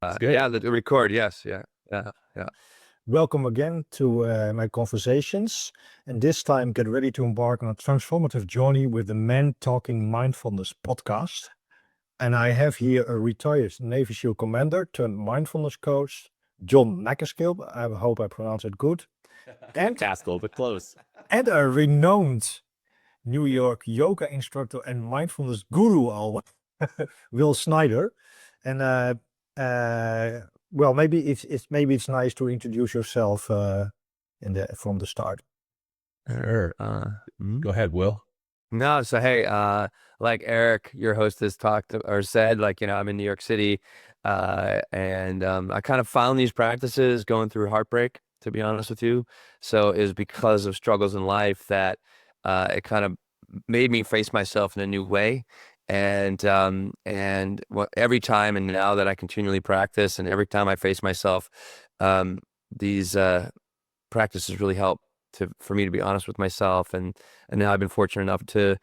It's good. Yeah, the record. Yes. Yeah. Yeah. Yeah. Welcome again to my conversations. And this time, get ready to embark on a transformative journey with the Men Talking Mindfulness podcast. And I have here a retired Navy SEAL commander turned mindfulness coach, John McAskill. I hope I pronounced it good. And, Taskle, but close. and a renowned New York yoga instructor and mindfulness guru, Will Snyder. And well, maybe it's nice to introduce yourself from the start. Sure. Go ahead, Will. No, so hey, like Eric, your host has talked or said, like, I'm in New York City, and I kind of found these practices going through heartbreak, to be honest with you. So it was because of struggles in life that it kind of made me face myself in a new way. And every time, and now that I continually practice, and every time I face myself, these practices really help for me to be honest with myself. And now I've been fortunate enough to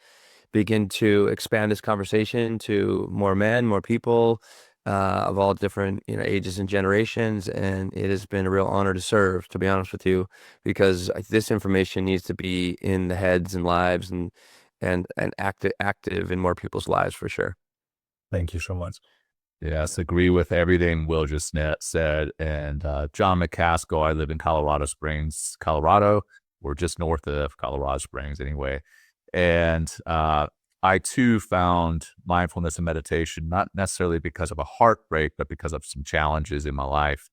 begin to expand this conversation to more men, more people of all different ages and generations. And it has been a real honor to serve, to be honest with you, because this information needs to be in the heads and lives and active in more people's lives for sure. Thank you so much. Yes, agree with everything Will just said. And John McCaskill, I live in Colorado Springs, Colorado. We're just north of Colorado Springs anyway. And I too found mindfulness and meditation, not necessarily because of a heartbreak, but because of some challenges in my life.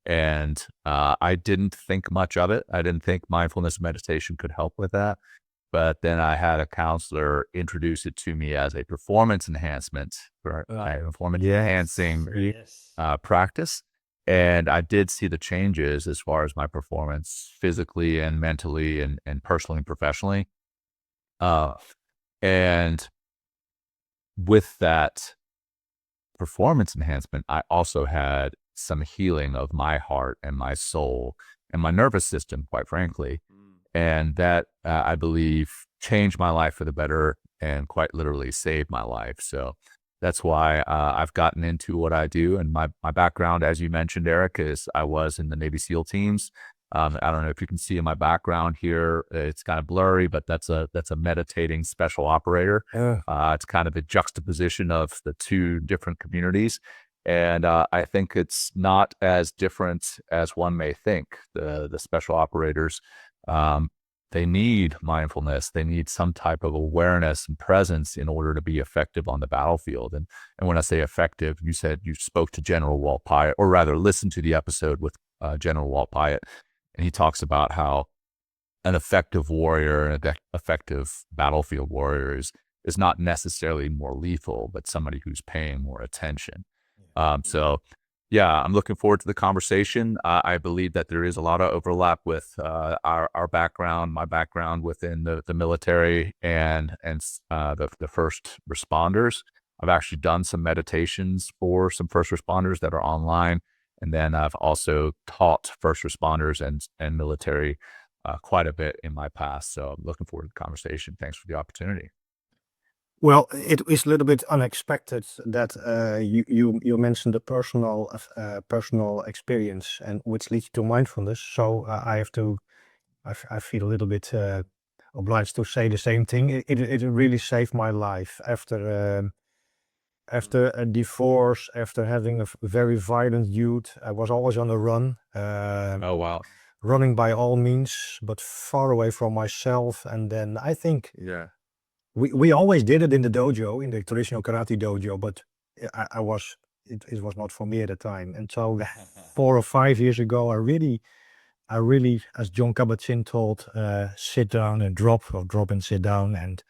And I didn't think much of it. I didn't think mindfulness and meditation could help with that. But then I had a counselor introduce it to me as a performance enhancement, enhancing Yes. practice. And I did see the changes as far as my performance physically and mentally and personally and professionally. And with that performance enhancement, I also had some healing of my heart and my soul and my nervous system, quite frankly. And that, I believe, changed my life for the better and quite literally saved my life. So that's why I've gotten into what I do. And my background, as you mentioned, Eric, is I was in the Navy SEAL teams. I don't know if you can see in my background here, it's kind of blurry, but that's a meditating special operator. It's kind of a juxtaposition of the two different communities. And I think it's not as different as one may think. The special operators, they need mindfulness. They need some type of awareness and presence in order to be effective on the battlefield. And when I say effective, you said you spoke to General Walt Pyatt, or rather listened to the episode with General Walt Pyatt. And he talks about how an effective warrior, an effective battlefield warrior is not necessarily more lethal, but somebody who's paying more attention. So yeah, I'm looking forward to the conversation. I believe that there is a lot of overlap with our background, my background within the military and the first responders. I've actually done some meditations for some first responders that are online. And then I've also taught first responders and military quite a bit in my past. So I'm looking forward to the conversation. Thanks for the opportunity. Well, it is a little bit unexpected that you mentioned the personal experience and which leads to mindfulness. So I feel a little bit obliged to say the same thing. It really saved my life after a divorce, after having a very violent youth. I was always on the run. Oh, wow. Running by all means, but far away from myself. And then I think we always did it in the dojo, in the traditional karate dojo, but it was not for me at the time. And so 4 or 5 years ago, I really, as John Kabat-Zinn told, sit down and drop and sit down. And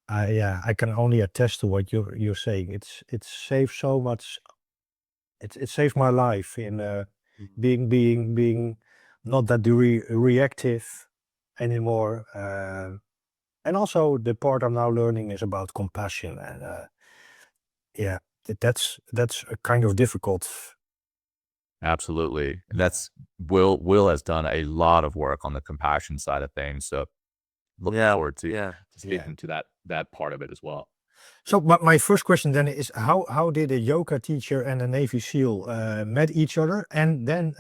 I can only attest to what you're saying. It saved so much. It saved my life in being not that reactive anymore. And also the part I'm now learning is about compassion. And that's a kind of difficult. Absolutely. And that's Will has done a lot of work on the compassion side of things. So looking forward to speaking to that part of it as well. So my first question then is how did a yoga teacher and a Navy SEAL met each other? And then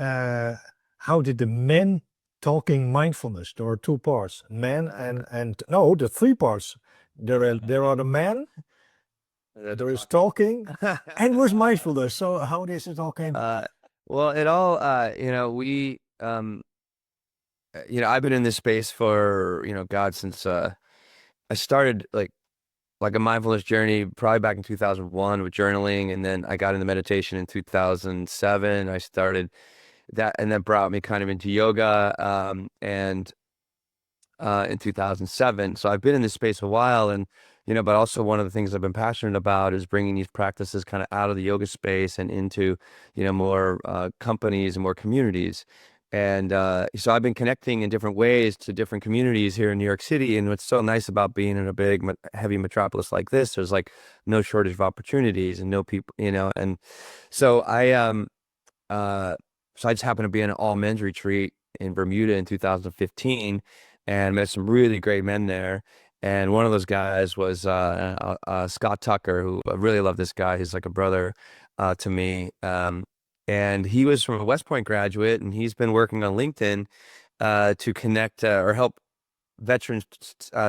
how did the men talking mindfulness? There are two parts, men and no, the three parts. There are the men, there is talking, and was mindfulness. So how does it all came? Well, it all, we, I've been in this space for, God, since I started like a mindfulness journey probably back in 2001 with journaling, and then I got into meditation in 2007. I started that, and that brought me kind of into yoga, and in 2007. So I've been in this space a while, and but also one of the things I've been passionate about is bringing these practices kind of out of the yoga space and into more companies and more communities. And so I've been connecting in different ways to different communities here in New York City. And what's so nice about being in a big, heavy metropolis like this, there's like no shortage of opportunities and no people, And so so I just happened to be in an all men's retreat in Bermuda in 2015 and met some really great men there. And one of those guys was Scott Tucker, who I really love this guy. He's like a brother to me. And he was from a West Point graduate, and he's been working on LinkedIn to connect or help veterans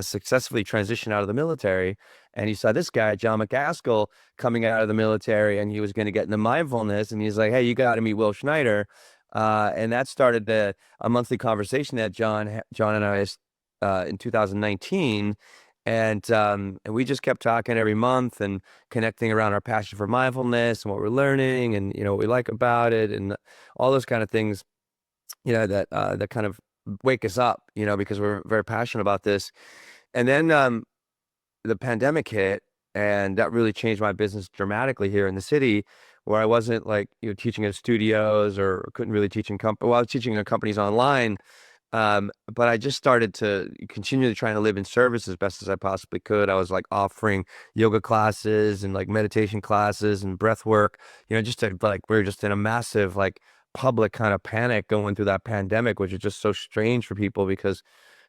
successfully transition out of the military. And he saw this guy, John McCaskill, coming out of the military, and he was going to get into mindfulness. And he's like, hey, you got to meet Will Schneider. And that started a monthly conversation that John and I in 2019. And we just kept talking every month and connecting around our passion for mindfulness and what we're learning and, what we like about it and all those kind of things, that kind of wake us up, because we're very passionate about this. And then the pandemic hit, and that really changed my business dramatically here in the city, where I wasn't like teaching at studios or couldn't really teach in I was teaching in companies online. But I just started to continually trying to live in service as best as I possibly could. I was like offering yoga classes and like meditation classes and breath work, just to we were just in a massive like public kind of panic going through that pandemic, which is just so strange for people because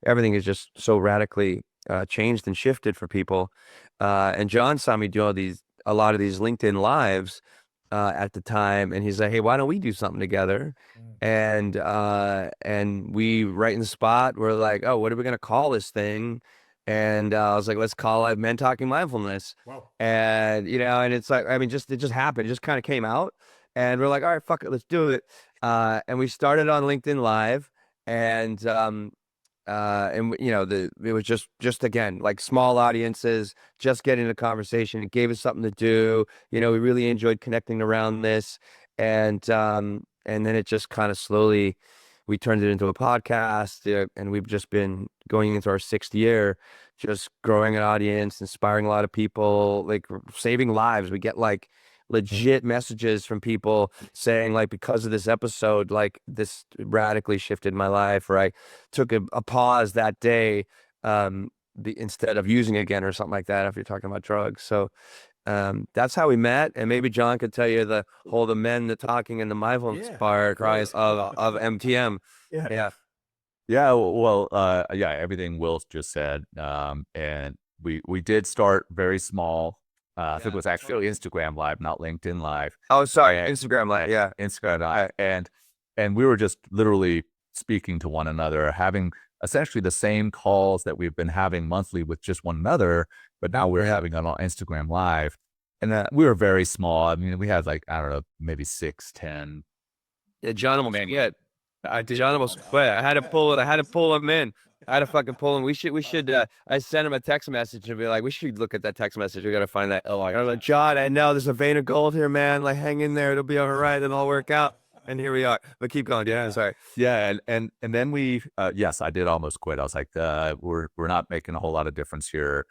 everything is just so radically changed and shifted for people. And John saw me do a lot of these LinkedIn lives at the time, and he's like, hey, why don't we do something together? And we right in the spot, we're like, oh, what are we gonna call this thing? And I was like, let's call it Men Talking Mindfulness. Wow. And and it's like, I mean, it just happened, it just kind of came out, and we're like, all right, fuck it, let's do it. And we started on LinkedIn Live, and it was just again like small audiences, just getting a conversation. It gave us something to do. We really enjoyed connecting around this, and then it just kind of slowly we turned it into a podcast, and we've just been going into our 6th year, just growing an audience, inspiring a lot of people, like saving lives. We get like legit messages from people saying like, because of this episode, like this radically shifted my life, or I took a pause that day instead of using it again or something like that, if you're talking about drugs. So that's how we met. And maybe John could tell you the talking and the mindfulness part, right, of MTM. Yeah, well, yeah, everything Will just said. And we did start very small. I think it was actually Instagram Live, not LinkedIn Live. Oh, sorry, Instagram Live. Yeah, Instagram Live, and we were just literally speaking to one another, having essentially the same calls that we've been having monthly with just one another, but now we're having it on Instagram Live, and we were very small. I mean, we had like, I don't know, maybe 6, 10. Yeah, John almost quit. John almost quit. I had to pull him in. I had to fucking pull him. We should. I sent him a text message and be like, we should look at that text message. We got to find that. Oh, I'm like, John, I know there's a vein of gold here, man. Like, hang in there. It'll be all right. It'll all work out. And here we are. But keep going. Yeah, sorry. Yeah, and then we, yes, I did almost quit. I was like, we're not making a whole lot of difference here.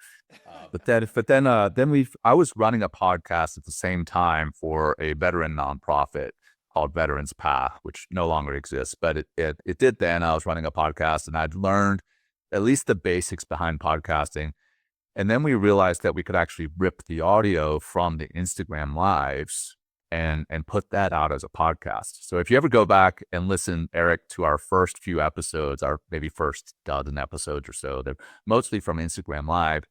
But then I was running a podcast at the same time for a veteran nonprofit called Veterans Path, which no longer exists, but it did then. I was running a podcast, and I'd learned at least the basics behind podcasting. And then we realized that we could actually rip the audio from the Instagram Lives and put that out as a podcast. So if you ever go back and listen, Eric, to our first few episodes, our maybe first dozen episodes or so, they're mostly from Instagram Live.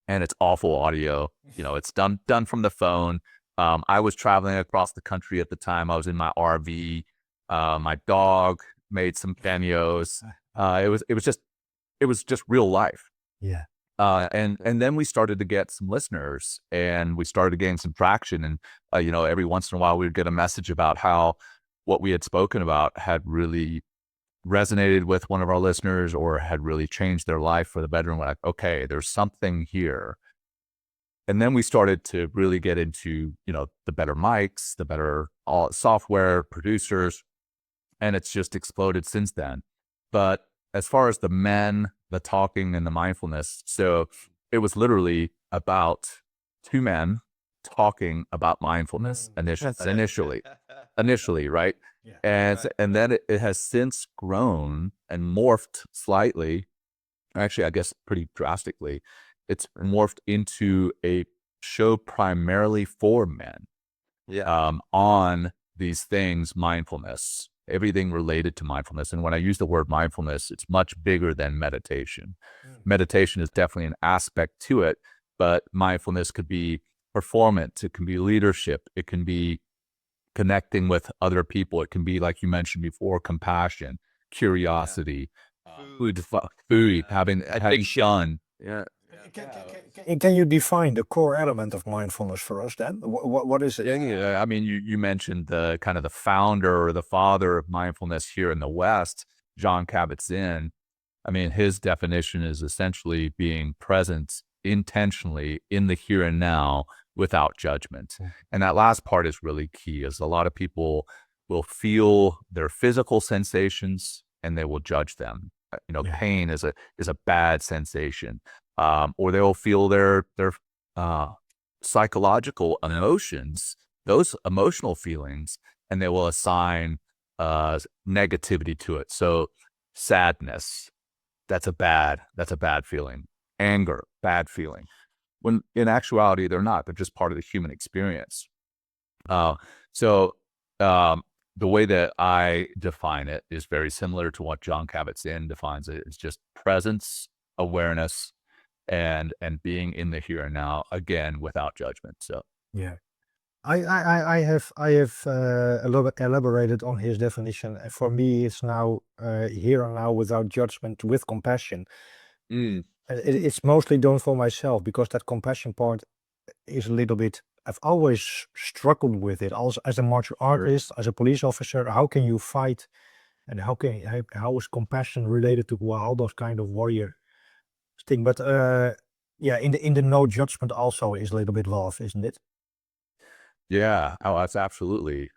and it's awful audio. It's done from the phone. I was traveling across the country at the time. I was in my RV. My dog made some cameos. It was just real life. Yeah. And then we started to get some listeners, and we started getting some traction. And every once in a while, we would get a message about how what we had spoken about had really resonated with one of our listeners, or had really changed their life for the better. And we're like, okay, there's something here. And then we started to really get into, the better mics, the better software, producers, and it's just exploded since then. But as far as the talking and the mindfulness, so it was literally about two men talking about mindfulness initially, right? Yeah. And then it has since grown and morphed slightly, actually, I guess pretty drastically. It's morphed into a show primarily for men, on these things, mindfulness, everything related to mindfulness. And when I use the word mindfulness, it's much bigger than meditation. Meditation is definitely an aspect to it, but mindfulness could be performance, it can be leadership, it can be connecting with other people, it can be, like you mentioned before, compassion, curiosity, food, having fun. Yeah. Can you define the core element of mindfulness for us then? What is it? Yeah. I mean, you mentioned the kind of the founder or the father of mindfulness here in the West, Jon Kabat-Zinn. I mean, his definition is essentially being present intentionally in the here and now without judgment. And that last part is really key, is a lot of people will feel their physical sensations and they will judge them. Pain is a bad sensation. Or they'll feel their psychological emotions, those emotional feelings, and they will assign negativity to it. So sadness, that's a bad feeling. Anger, bad feeling. When in actuality, they're not. They're just part of the human experience. So the way that I define it is very similar to what Jon Kabat-Zinn defines it. It's just presence, awareness, and being in the here and now, again, without judgment. So Yeah. I have a little bit elaborated on his definition. And for me, it's now here and now without judgment, with compassion. It's mostly done for myself, because that compassion part is a little bit. I've always struggled with it. Also, as a martial artist, as a police officer, how can you fight, and how is compassion related to all those kind of warrior thing? But yeah, in the no judgment also is a little bit love, isn't it? yeah, that's absolutely,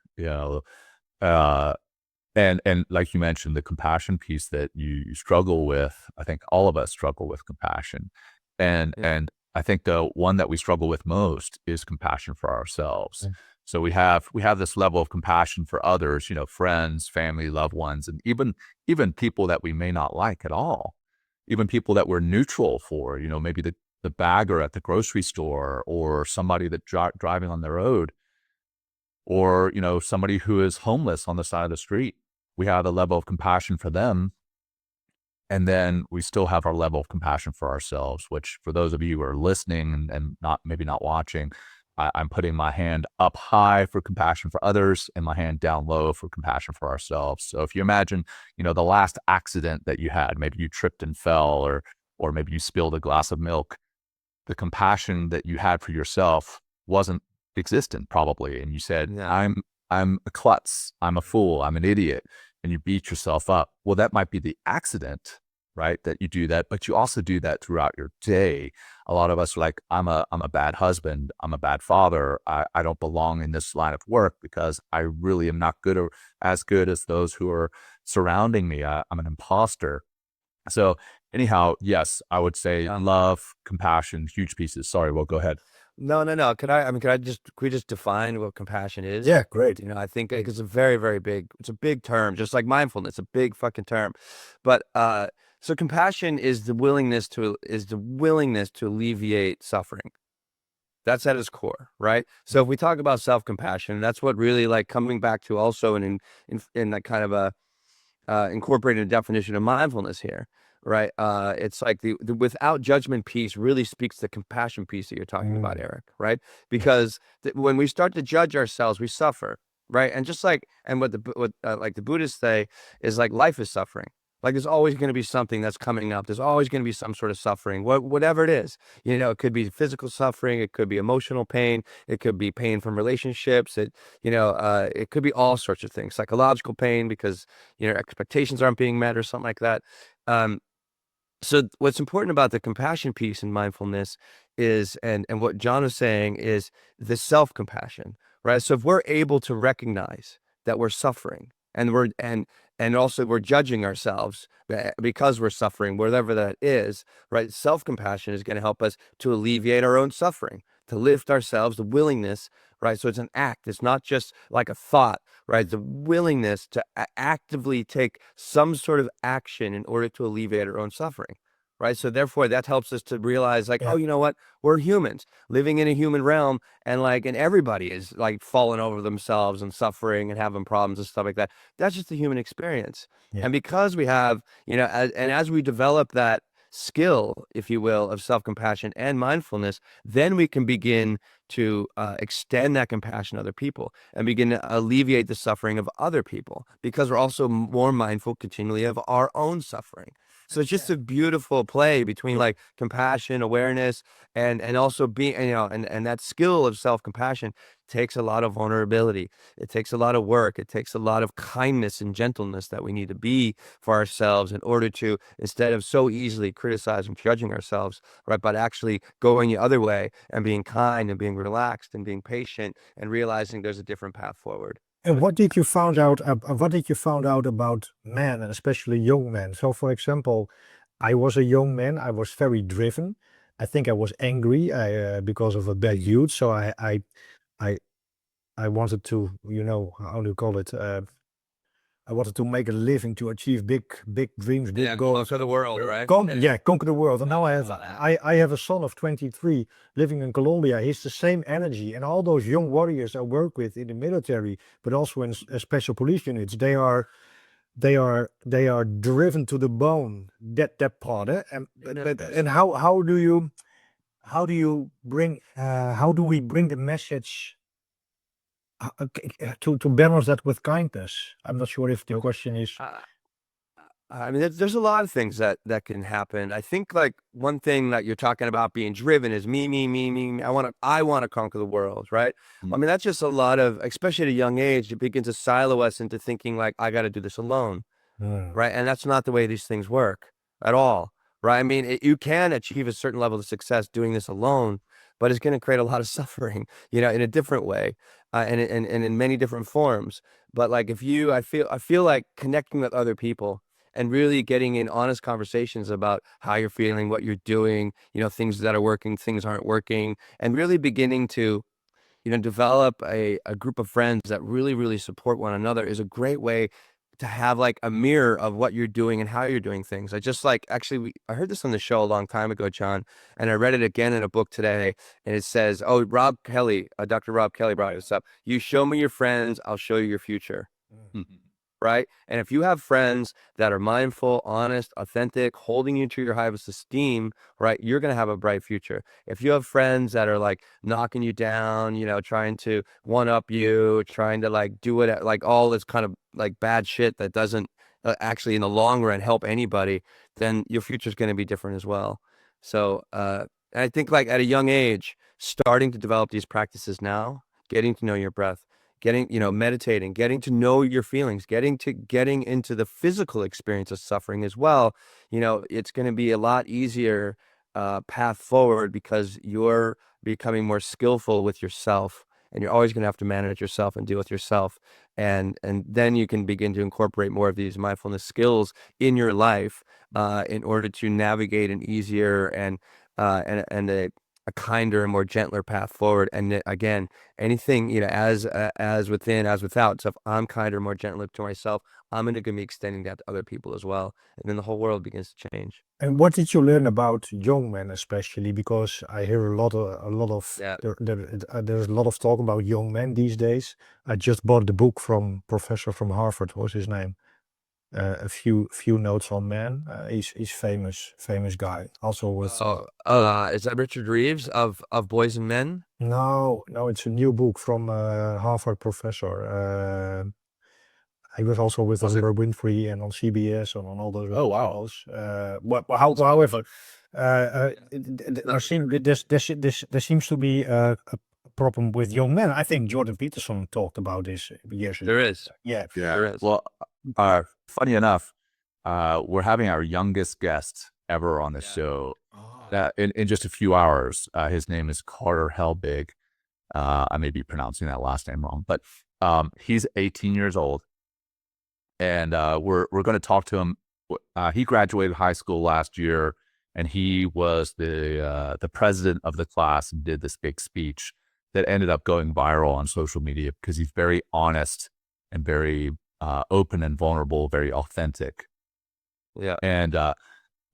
uh, and like you mentioned, the compassion piece that you struggle with. I think all of us struggle with compassion, and I think the one that we struggle with most is compassion for ourselves. So we have this level of compassion for others, friends, family, loved ones, and even people that we may not like at all, even people that we're neutral for, maybe the bagger at the grocery store, or somebody that driving on the road, or, somebody who is homeless on the side of the street. We have a level of compassion for them. And then we still have our level of compassion for ourselves, which, for those of you who are listening and maybe not watching, I'm putting my hand up high for compassion for others and my hand down low for compassion for ourselves. So if you imagine, the last accident that you had, maybe you tripped and fell, or maybe you spilled a glass of milk, the compassion that you had for yourself wasn't existent, probably. And you said, I'm a klutz, I'm a fool, I'm an idiot. And you beat yourself up. Well, that might be the accident, right? That you do that, but you also do that throughout your day. A lot of us are like, I'm a bad husband, I'm a bad father, I don't belong in this line of work because I really am not good, or as good as those who are surrounding me. I'm an imposter. So anyhow, yes, I would say love, compassion, huge pieces. Sorry, well, go ahead. No. Could we just define what compassion is? Yeah, great. I think it's a very, very it's a big term, just like mindfulness, a big fucking term. But so compassion is the willingness to alleviate suffering. That's at its core, right? So if we talk about self-compassion, that's what really, like, coming back to also in that kind of a incorporated definition of mindfulness here. right? It's like the without judgment piece really speaks to the compassion piece that you're talking about, Eric, right? Because when we start to judge ourselves, we suffer, right? And just like, and what like the Buddhists say is like life is suffering. Like there's always going to be something that's coming up. There's always going to be some sort of suffering, whatever it is. You know, it could be physical suffering, it could be emotional pain, it could be pain from relationships. It could be all sorts of things, psychological pain because expectations aren't being met or something like that. So what's important about the compassion piece in mindfulness is, and what John was saying is the self-compassion, right? So if we're able to recognize that we're suffering and also we're judging ourselves because we're suffering, whatever that is, right? Self-compassion is going to help us to alleviate our own suffering, to lift ourselves, the willingness, right? So it's an act. It's not just like a thought, right? The willingness to actively take some sort of action in order to alleviate our own suffering, right? So therefore that helps us to realize like, Yeah. oh, you know what? We're humans living in a human realm, and everybody is like falling over themselves and suffering and having problems and stuff like that. That's just the human experience. Yeah. And because we have, as we develop that skill, if you will, of self-compassion and mindfulness, then we can begin to extend that compassion to other people and begin to alleviate the suffering of other people, because we're also more mindful continually of our own suffering. So it's just a beautiful play between like compassion, awareness, and also being, and that skill of self-compassion takes a lot of vulnerability. It takes a lot of work. It takes a lot of kindness and gentleness that we need to be for ourselves in order to, instead of so easily criticizing, judging ourselves, right, but actually going the other way and being kind and being relaxed and being patient and realizing there's a different path forward. And what did you found out? What did you found out about men, and especially young men? So, for example, I was a young man. I was very driven. I think I was angry because of a bad youth. So I, I wanted to, how do you call it? I wanted to make a living, to achieve big dreams, big goals. Conquer the world, right? Conquer the world. And now I have a son of 23 living in Colombia. He's the same energy, and all those young warriors I work with in the military, but also in special police units, they are driven to the bone. That part, eh? And how do we bring the message to balance that with kindness? I'm not sure if the question is. I mean, there's a lot of things that can happen. I think like one thing that you're talking about being driven is me, me, me, me, me. I want to conquer the world, right? I mean, that's just a lot of, especially at a young age, it begins to silo us into thinking like, I got to do this alone, right? And that's not the way these things work at all, right? I mean, you can achieve a certain level of success doing this alone, but it's going to create a lot of suffering, in a different way, and in many different forms. But like I feel like connecting with other people and really getting in honest conversations about how you're feeling, what you're doing, things that are working, things aren't working, and really beginning to, develop a group of friends that really, really support one another is a great way to have like a mirror of what you're doing and how you're doing things. I heard this on the show a long time ago, John, and I read it again in a book today, and it says, oh, Dr. Rob Kelly brought this up. You show me your friends, I'll show you your future. Right? And if you have friends that are mindful, honest, authentic, holding you to your highest esteem, right, you're going to have a bright future. If you have friends that are like knocking you down, trying to one up you, trying to like do it, like all this kind of like bad shit that doesn't actually in the long run help anybody, then your future is going to be different as well. So I think like at a young age, starting to develop these practices now, getting to know your breath, meditating, getting to know your feelings, getting into the physical experience of suffering as well, it's going to be a lot easier path forward, because you're becoming more skillful with yourself, and you're always going to have to manage yourself and deal with yourself. And then you can begin to incorporate more of these mindfulness skills in your life in order to navigate an easier and a kinder and more gentler path forward. And again, anything, as within, as without. So if I'm kinder, more gentle to myself, I'm going to be extending that to other people as well. And then the whole world begins to change. And what did you learn about young men, especially? Because I hear Yeah. there's a lot of talk about young men these days. I just bought the book from professor from Harvard. What's his name? a few notes on men. He's famous guy. Also with Is that Richard Reeves of Boys and Men? no, it's a new book from Harvard professor. He was also with Oprah Winfrey and on CBS and on all those Oh, wow. shows. However, there seems to be a problem with young men. I think Jordan Peterson talked about this years ago. There is. Yeah. There is. Well, funny enough, we're having our youngest guest ever on the show in just a few hours. His name is Carter Helbig. I may be pronouncing that last name wrong, but he's 18 years old, and we're going to talk to him. He graduated high school last year, and he was the president of the class and did this big speech that ended up going viral on social media because he's very honest and very open and vulnerable, very authentic. Yeah. And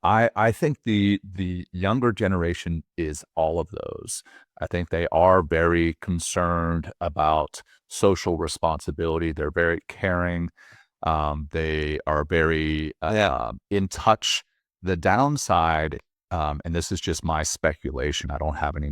I think the younger generation is all of those. I think they are very concerned about social responsibility. They're very caring. They are very in touch. The downside, and this is just my speculation, I don't have any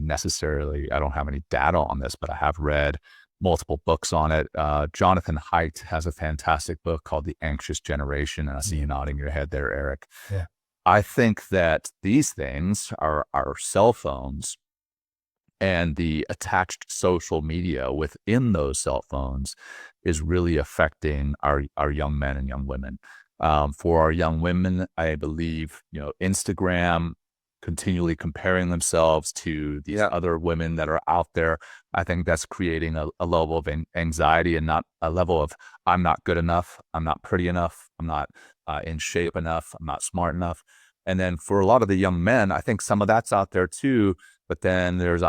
data on this, but I have read multiple books on it. Jonathan Haidt has a fantastic book called The Anxious Generation, and I see you nodding your head there, Eric. Yeah. I think that these things are our cell phones and the attached social media within those cell phones is really affecting our young men and young women. For our young women, I believe, Instagram, continually comparing themselves to these other women that are out there, I think that's creating a level of anxiety and not a level of, I'm not good enough, I'm not pretty enough, I'm not in shape enough, I'm not smart enough. And then for a lot of the young men, I think some of that's out there too, but then there's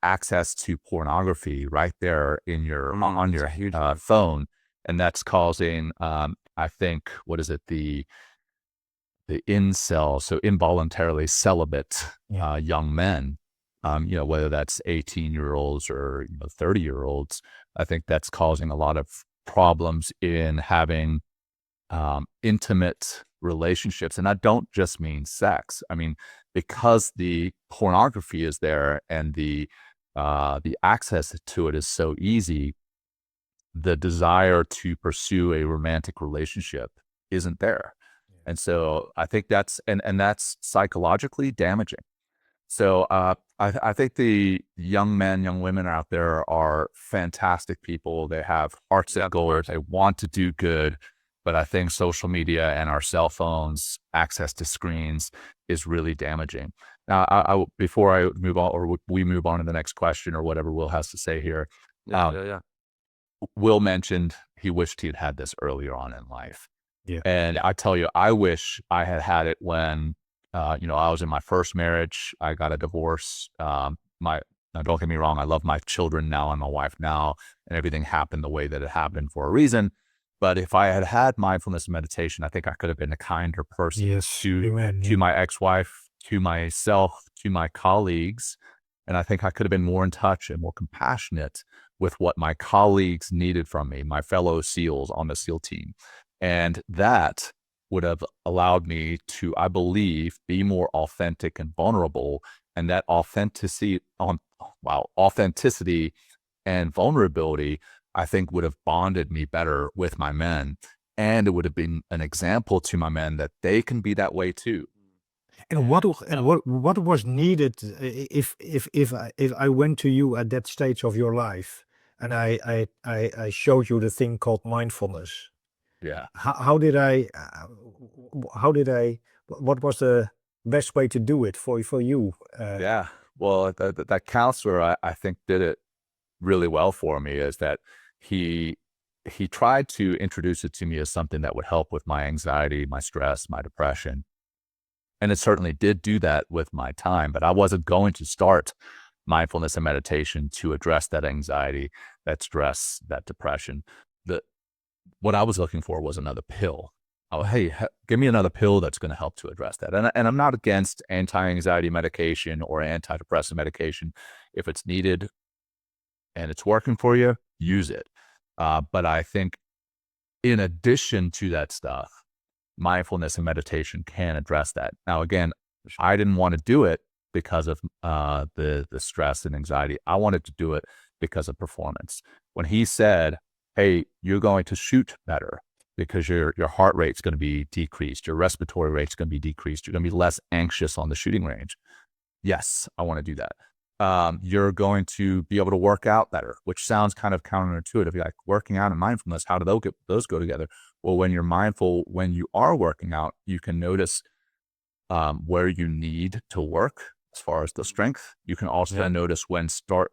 access to pornography right there in your on your phone, and that's causing I think the incel, so involuntarily celibate young men, whether that's 18-year-olds or 30-year-olds. I think that's causing a lot of problems in having intimate relationships. And I don't just mean sex. I mean, because the pornography is there and the access to it is so easy, the desire to pursue a romantic relationship isn't there. And so I think that's that's psychologically damaging. So I think the young men, young women out there are fantastic people. They have hearts and goals. They want to do good. But I think social media and our cell phones, access to screens is really damaging. Now, before I move on, or we move on to the next question or whatever Will has to say here. Will mentioned he wished he had had this earlier on in life. Yeah. And I tell you, I wish I had had it when, I was in my first marriage. I got a divorce. Now don't get me wrong. I love my children now and my wife now, and everything happened the way that it happened for a reason. But if I had had mindfulness and meditation, I think I could have been a kinder person to my ex-wife, to myself, to my colleagues. And I think I could have been more in touch and more compassionate with what my colleagues needed from me, my fellow SEALs on the SEAL team. And that would have allowed me to, I believe, be more authentic and vulnerable. And that authenticity and vulnerability, I think, would have bonded me better with my men. And it would have been an example to my men that they can be that way too. And what was needed if I went to you at that stage of your life and I showed you the thing called mindfulness? Yeah. How did I? What was the best way to do it for you? Yeah. Well, that counselor, I think, did it really well for me. Is that he tried to introduce it to me as something that would help with my anxiety, my stress, my depression. And it certainly did do that with my time, but I wasn't going to start mindfulness and meditation to address that anxiety, that stress, that depression. What I was looking for was another pill. Oh, hey, give me another pill that's going to help to address that. And I'm not against anti-anxiety medication or antidepressant medication. If it's needed and it's working for you, use it. But I think in addition to that stuff, mindfulness and meditation can address that. Now, again, I didn't want to do it because of the stress and anxiety. I wanted to do it because of performance. When he said, hey, you're going to shoot better because your heart rate's going to be decreased, your respiratory rate's going to be decreased, you're going to be less anxious on the shooting range. Yes, I want to do that. You're going to be able to work out better, which sounds kind of counterintuitive. You're like, working out and mindfulness, how do those go together? Well, when you're mindful, when you are working out, you can notice where you need to work as far as the strength. You can also notice when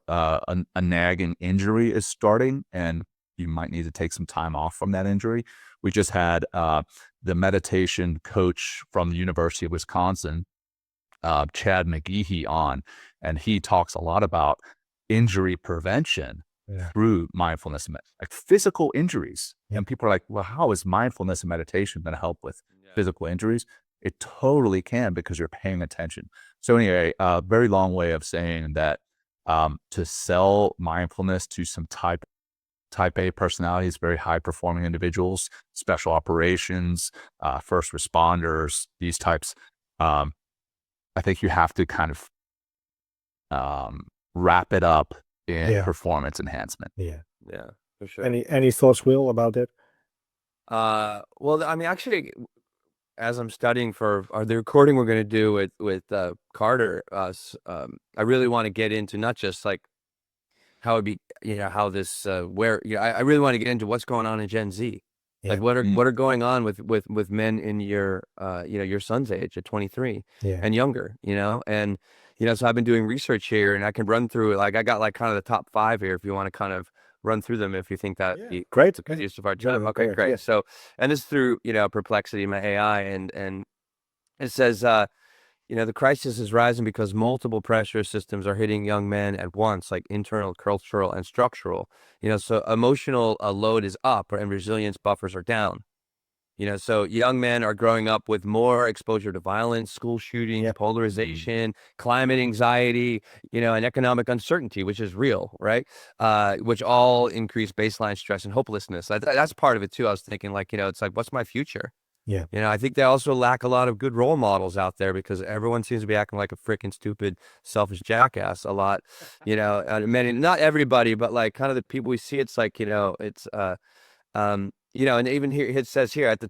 a nagging injury is starting, and you might need to take some time off from that injury. We just had the meditation coach from the University of Wisconsin, Chad McGehee, on, and he talks a lot about injury prevention through mindfulness, like physical injuries. And people are like, well, how is mindfulness and meditation going to help with physical injuries? It totally can, because you're paying attention. So anyway, very long way of saying that to sell mindfulness to some type A personalities, very high performing individuals, special operations, first responders, these types, I think you have to kind of wrap it up in performance enhancement. Yeah. Yeah, for sure. Any thoughts, Will, about that? Well, I mean, actually, as I'm studying for the recording we're going to do with Carter, I really want to get into not just like how it'd be, how this, I really want to get into what's going on in Gen Z. Like what are going on with men in your, your son's age at 23 and younger, and, so I've been doing research here, and I can run through it. Like I got like kind of the top 5 here, if you want to kind of run through them, if you think that great. It's a good use of our time. Okay, great. So, and this is through, Perplexity, my AI, and it says, the crisis is rising because multiple pressure systems are hitting young men at once, like internal, cultural, and structural. So emotional load is up, and resilience buffers are down. So young men are growing up with more exposure to violence, school shooting, polarization, climate anxiety, and economic uncertainty, which is real, right? Which all increase baseline stress and hopelessness. That's part of it too. I was thinking, like, it's like, what's my future? Yeah. I think they also lack a lot of good role models out there, because everyone seems to be acting like a freaking stupid, selfish jackass a lot. Many, not everybody, but like kind of the people we see, it's like, it's, and even here it says here, at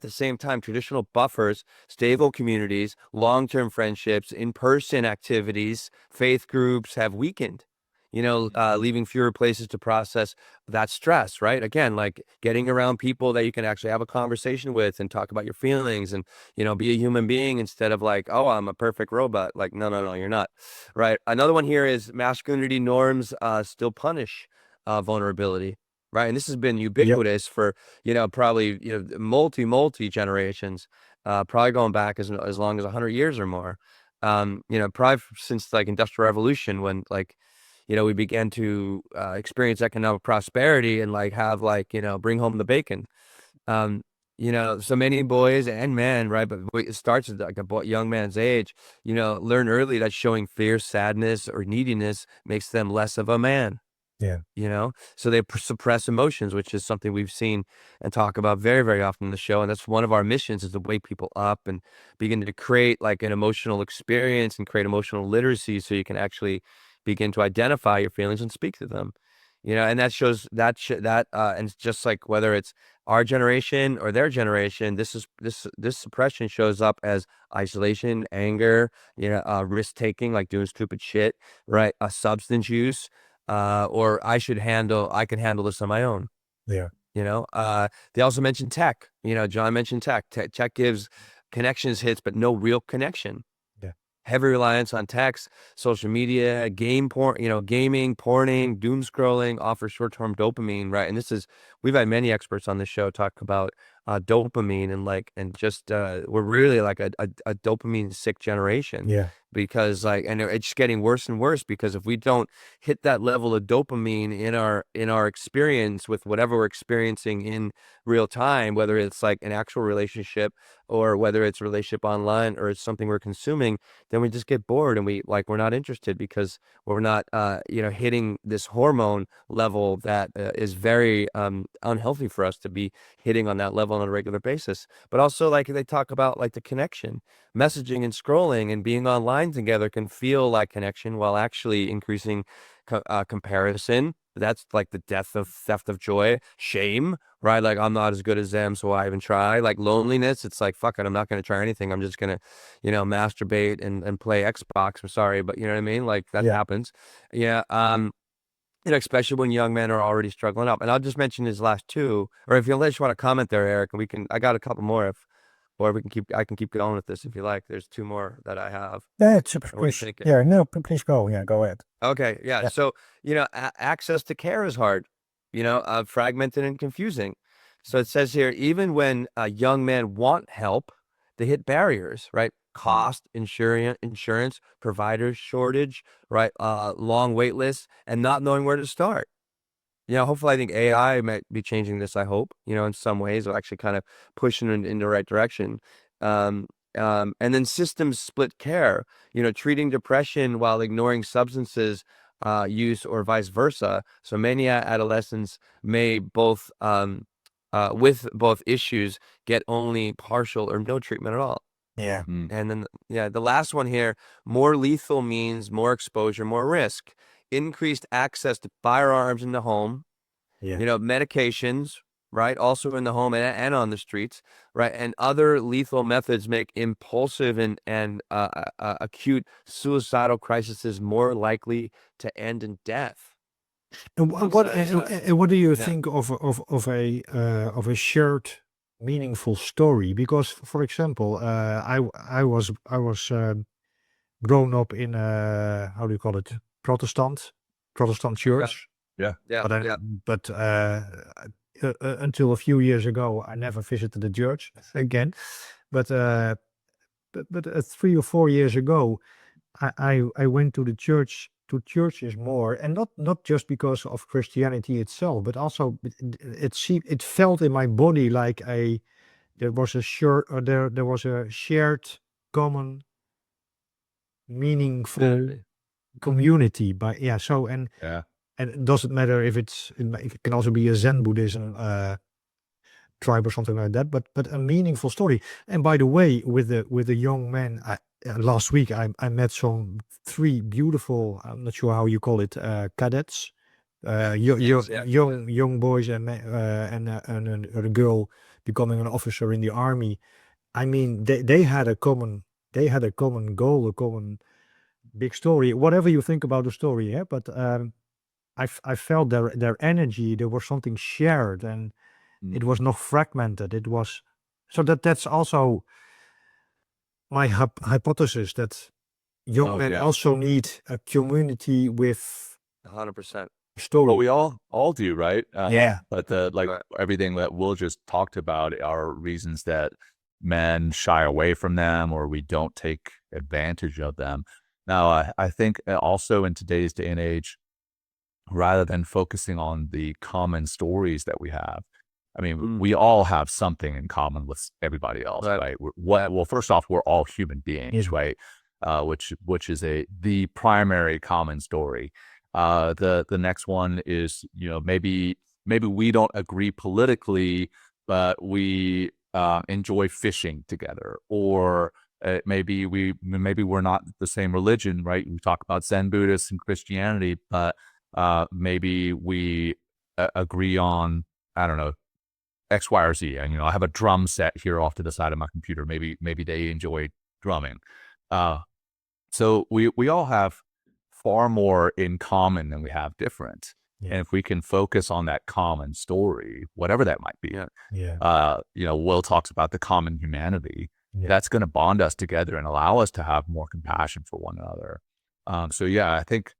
the same time, traditional buffers, stable communities, long-term friendships, in-person activities, faith groups have weakened. Leaving fewer places to process that stress, right? Again, like getting around people that you can actually have a conversation with and talk about your feelings and, be a human being, instead of like, oh, I'm a perfect robot. Like, no, you're not. Right. Another one here is masculinity norms still punish vulnerability. Right. And this has been ubiquitous for, probably, multi generations, probably going back as long as 100 years or more. Probably since like Industrial Revolution, when like, we began to experience economic prosperity and like have like, bring home the bacon. So many boys and men, right? But it starts at like a young man's age, learn early that showing fear, sadness, or neediness makes them less of a man. Yeah. So they suppress emotions, which is something we've seen and talk about very, very often in the show. And that's one of our missions, is to wake people up and begin to create like an emotional experience and create emotional literacy, so you can actually begin to identify your feelings and speak to them. And that shows and it's just like whether it's our generation or their generation, this suppression shows up as isolation, anger, risk taking, like doing stupid shit, right? Substance use. Or I can handle this on my own. Yeah. They also mentioned tech. John mentioned tech. Tech gives connections hits, but no real connection. Yeah. Heavy reliance on text, social media, gaming, porning, doom scrolling offer short-term dopamine, right? And we've had many experts on this show talk about dopamine and just we're really like a dopamine sick generation. Yeah. Because and it's getting worse and worse, because if we don't hit that level of dopamine in our experience with whatever we're experiencing in real time, whether it's like an actual relationship or whether it's a relationship online or it's something we're consuming, then we just get bored and we're not interested, because we're not hitting this hormone level that is very unhealthy for us to be hitting on that level on a regular basis. But also, like, they talk about like the connection, messaging and scrolling and being online together can feel like connection while actually increasing comparison. That's like the theft of joy. Shame, right? Like, I'm not as good as them, so why even try? Like loneliness, it's like, fuck it, I'm not going to try anything. I'm just going to, masturbate and play Xbox. I'm sorry, but you know what I mean? Like, that happens. Yeah. Especially when young men are already struggling up. And I'll just mention his last two, or if you just want to comment there, Eric, and I got a couple more, or I can keep going with this if you like. There's two more that I have. Yeah, it's What do you think? yeah, no, please go. Yeah, go ahead. Okay, yeah. Yeah. So, access to care is hard, fragmented and confusing. So it says here, even when young men want help, they hit barriers, right? Cost, insurance, provider shortage, right? Long wait lists, and not knowing where to start. Hopefully, I think AI might be changing this. I hope, in some ways, or actually kind of pushing in the right direction. And then systems split care, treating depression while ignoring substances use, or vice versa. So many adolescents may with both issues, get only partial or no treatment at all. Yeah. And then, the last one here, more lethal means more exposure, more risk, increased access to firearms in the home, Yeah. medications, right? Also in the home and on the streets, right? And other lethal methods make impulsive and acute suicidal crises more likely to end in death. And what do you Yeah. think of a shared meaningful story? Because, for example, I was grown up in how do you call it, Protestant church. Yeah. Yeah. But Yeah. until a few years ago, I never visited the church again. But 3 or 4 years ago, I went to churches more, and not just because of Christianity itself, but also it felt in my body like there was a shared common meaningful community. Yeah. And it doesn't matter if it can also be a Zen Buddhism tribe or something like that, but a meaningful story. And by the way, with the young man, last week I met some 3 beautiful, I'm not sure how you call it, cadets, young boys and a girl becoming an officer in the army. I mean, they had a common goal, a common big story. Whatever you think about the story, yeah, but I felt their energy. There was something shared, and it was not fragmented. It was so that's also my hypothesis, that young men also need a community with 100%. story. Well, we all do, right? Yeah. But Right. everything that Will just talked about are reasons that men shy away from them, or we don't take advantage of them. Now, I think also in today's day and age, rather than focusing on the common stories that we have, I mean, we all have something in common with everybody else, right? Well, first off, we're all human beings, right? Which is the primary common story. The next one is, maybe we don't agree politically, but we enjoy fishing together, or maybe we're not the same religion, right? We talk about Zen Buddhists and Christianity, but maybe we agree on, I don't know, X, Y, or Z. And, I have a drum set here off to the side of my computer. Maybe they enjoy drumming. So we all have far more in common than we have different. Yeah. And if we can focus on that common story, whatever that might be, Will talks about the common humanity. Yeah. That's going to bond us together and allow us to have more compassion for one another. So yeah, I think,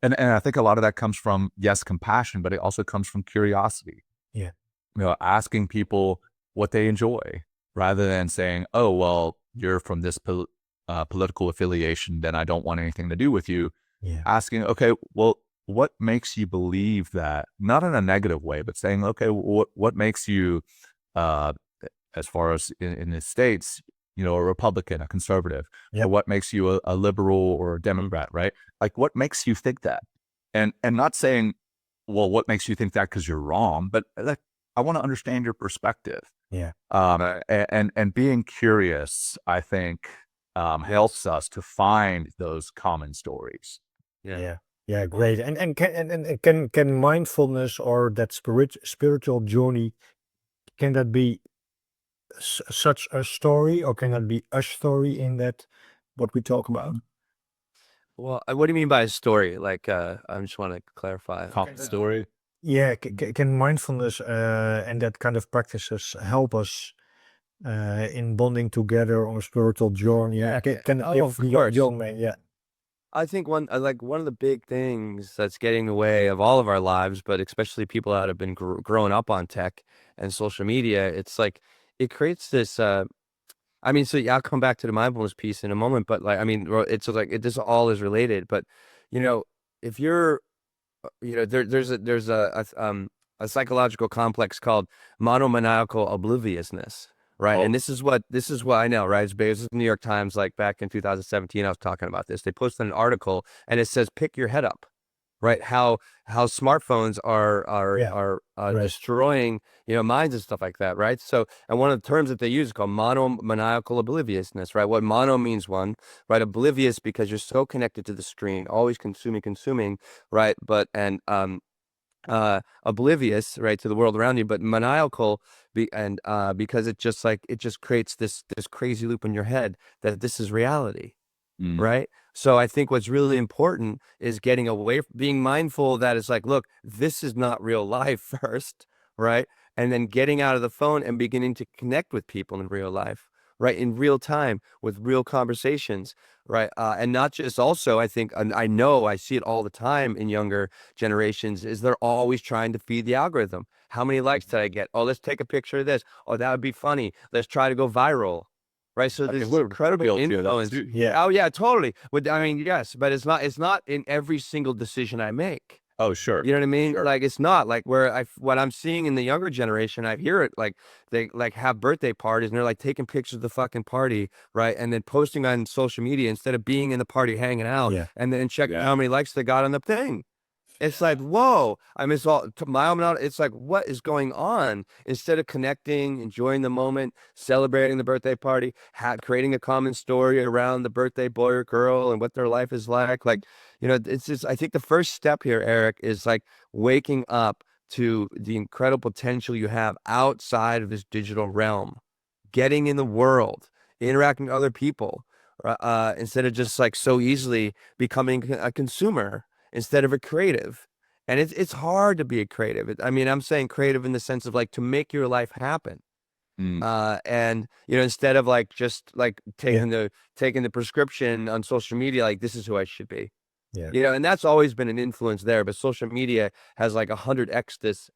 and I think a lot of that comes from, yes, compassion, but it also comes from curiosity. Yeah. Asking people, what they enjoy, rather than saying, oh, well, you're from this political affiliation, then I don't want anything to do with you. Yeah. Asking, okay, well, what makes you believe that? Not in a negative way, but saying, okay, what makes you, as far as in the States, a Republican, a conservative, or Yep. what makes you a liberal or a Democrat, right? Like, what makes you think that? And not saying, well, what makes you think that because you're wrong, but like, I want to understand your perspective. Yeah. And being curious, I think, helps us to find those common stories. Yeah. Yeah. Great. And can mindfulness or that spiritual journey, can that be such a story, or can that be a story in that what we talk about? Well, what do you mean by a story? Like, I just want to clarify. Common story. Yeah. Can mindfulness and that kind of practices help us in bonding together on a spiritual journey? Yeah. Can Of course. young man? Yeah. I think one of the big things that's getting in the way of all of our lives, but especially people that have been growing up on tech and social media, it's like it creates this. I mean, so yeah, I'll come back to the mindfulness piece in a moment, but like, I mean, it's like this all is related. But if you're, there's a psychological complex called monomaniacal obliviousness, right? Oh. And this is what I know, right? It's based on the New York Times, like back in 2017, I was talking about this. They posted an article and it says, "Pick your head up." Right? How smartphones Yeah. are Right. destroying minds and stuff like that, right? So, and one of the terms that they use is called monomaniacal obliviousness, right? What mono means one, right? Oblivious because you're so connected to the screen, always consuming, right? But and oblivious, right, to the world around you, but maniacal because it just creates this crazy loop in your head that this is reality. Mm. Right. So I think what's really important is getting away, being mindful that it's like, look, this is not real life first. Right. And then getting out of the phone and beginning to connect with people in real life, right, in real time with real conversations. Right. And not just also, I think, and I know I see it all the time in younger generations, is they're always trying to feed the algorithm. How many likes did I get? Oh, let's take a picture of this. Oh, that would be funny. Let's try to go viral. Right. So there's incredible influence. Yeah. Oh yeah, totally. I mean, yes, but it's not in every single decision I make. Oh, sure. You know what I mean? Sure. Like, it's not like what I'm seeing in the younger generation, I hear it like they like have birthday parties and they're like taking pictures of the fucking party, right? And then posting on social media instead of being in the party hanging out Yeah. and then checking how many likes they got on the thing. It's like, whoa, I mean, it's like, what is going on? Instead of connecting, enjoying the moment, celebrating the birthday party, creating a common story around the birthday boy or girl and what their life is like. Like, it's just, I think the first step here, Eric, is like waking up to the incredible potential you have outside of this digital realm, getting in the world, interacting with other people, instead of just like so easily becoming a consumer instead of a creative. And it's hard to be a creative. I mean, I'm saying creative in the sense of like to make your life happen. Mm. And instead of like just like taking the prescription on social media, like this is who I should be. Yeah. And that's always been an influence there. But social media has like 100x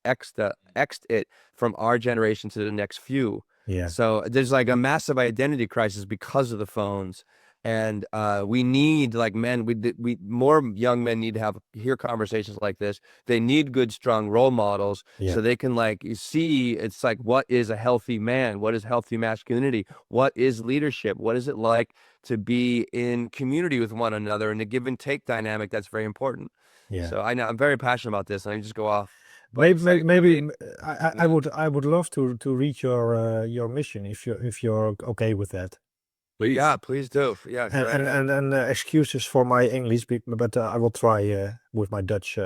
it from our generation to the next few. Yeah. So there's like a massive identity crisis because of the phones. And we need, like, men, we more young men need to hear conversations like this. They need good, strong role models Yeah. so they can like see it's like, what is a healthy man? What is healthy masculinity? What is leadership? What is it like to be in community with one another and a give and take dynamic that's very important. Yeah. So I know I'm very passionate about this, and I just go off. Maybe I would love to read your mission if you're okay with that. Please. Yeah, please do. Yeah, go ahead. And excuses for my English, but I will try with my Dutch.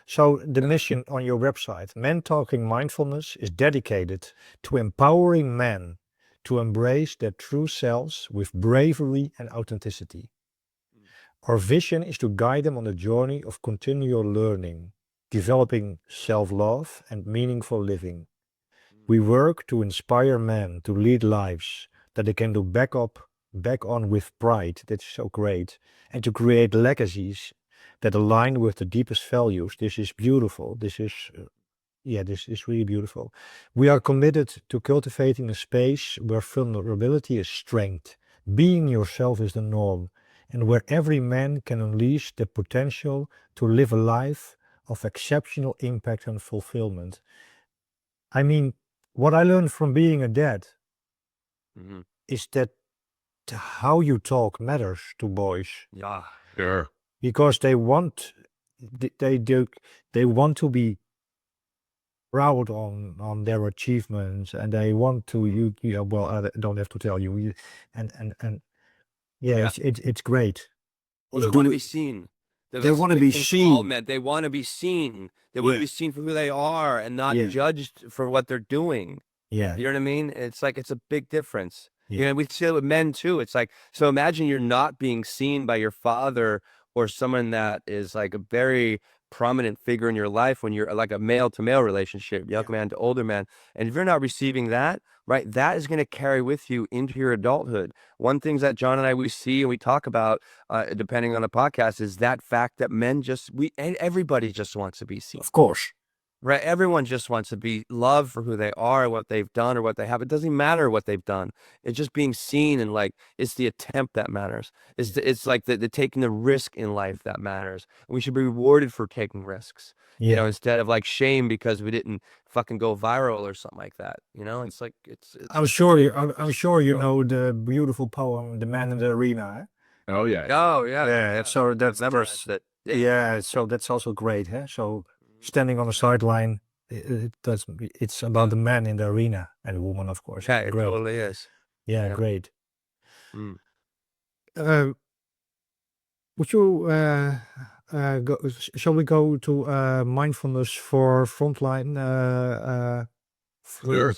So the mission on your website, Men Talking Mindfulness, is dedicated to empowering men to embrace their true selves with bravery and authenticity. Our vision is to guide them on a journey of continual learning, developing self-love and meaningful living. We work to inspire men to lead lives that they can look back on with pride. That's so great. And to create legacies that align with the deepest values. This is beautiful. This is Yeah, this is really beautiful. We are committed to cultivating a space where vulnerability is strength. Being yourself is the norm, and where every man can unleash the potential to live a life of exceptional impact and fulfillment. I mean, what I learned from being a dad Mhm. is that how you talk matters to boys Yeah. Sure. because they want they want to be proud on their achievements, and they want to well, I don't have to tell you, and yeah, Yeah. it's great. Well, It's they want to doing be seen. they That's want the to big be thing for all seen. men. They want to be seen. They want to Yeah, be seen for who they are and not yeah, judged for what they're doing. yeah, You know what I mean? It's like it's a big difference. yeah, You know, we see it with men too. It's like, so imagine you're not being seen by your father or someone that is like a very prominent figure in your life when you're like a male to male relationship, young yeah. man to older man. And if you're not receiving that, right, that is going to carry with you into your adulthood. One things that John and I, we see and we talk about, depending on the podcast, is that fact that men just, and everybody just wants to be seen. Of course. Right. Everyone just wants to be loved for who they are, what they've done or what they have. It doesn't matter what they've done. It's just being seen, and like, it's the attempt that matters. It's it's like the taking the risk in life that matters. And we should be rewarded for taking risks, you know, Yeah, instead of like shame because we didn't fucking go viral or something like that. You know, it's like, it's I'm sure you know the beautiful poem "The Man in the Arena." Oh yeah. oh yeah. Yeah, so that's Never that. yeah, so that's also great, huh? So standing on the sideline, it's about the man in the arena and the woman, of course. Yeah, it Great. totally is. Yeah, Yeah. great. Mm. Uh, would you shall we go to mindfulness for frontline? Sure.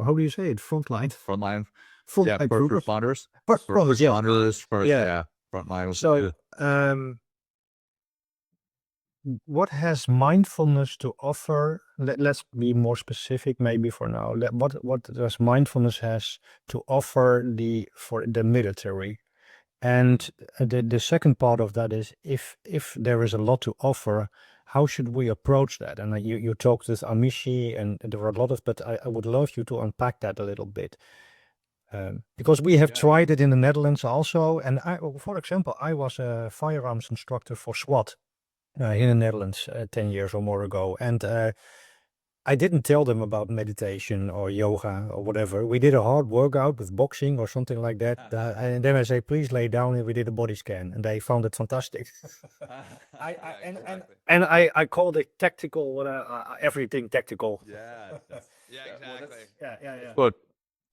How do you say it? Frontline. Frontline. Yeah. Frontline First troopers. responders. First First responders, yeah. responders. First. Yeah. Yeah. Frontline. So, what has mindfulness to offer? Let's be more specific, maybe for now. What does mindfulness has to offer for the military? And the second part of that is if there is a lot to offer, how should we approach that? And you talked with Amishi, and there were a lot of, but I would love you to unpack that a little bit. Because we have tried it in the Netherlands also. And for example, I was a firearms instructor for SWAT in the Netherlands 10 years or more ago. And I didn't tell them about meditation or yoga or whatever. We did a hard workout with boxing or something like that. And then I say, please lay down, and we did a body scan. And they found it fantastic. I called it tactical, everything tactical. Yeah. Yeah, exactly. Yeah. Well,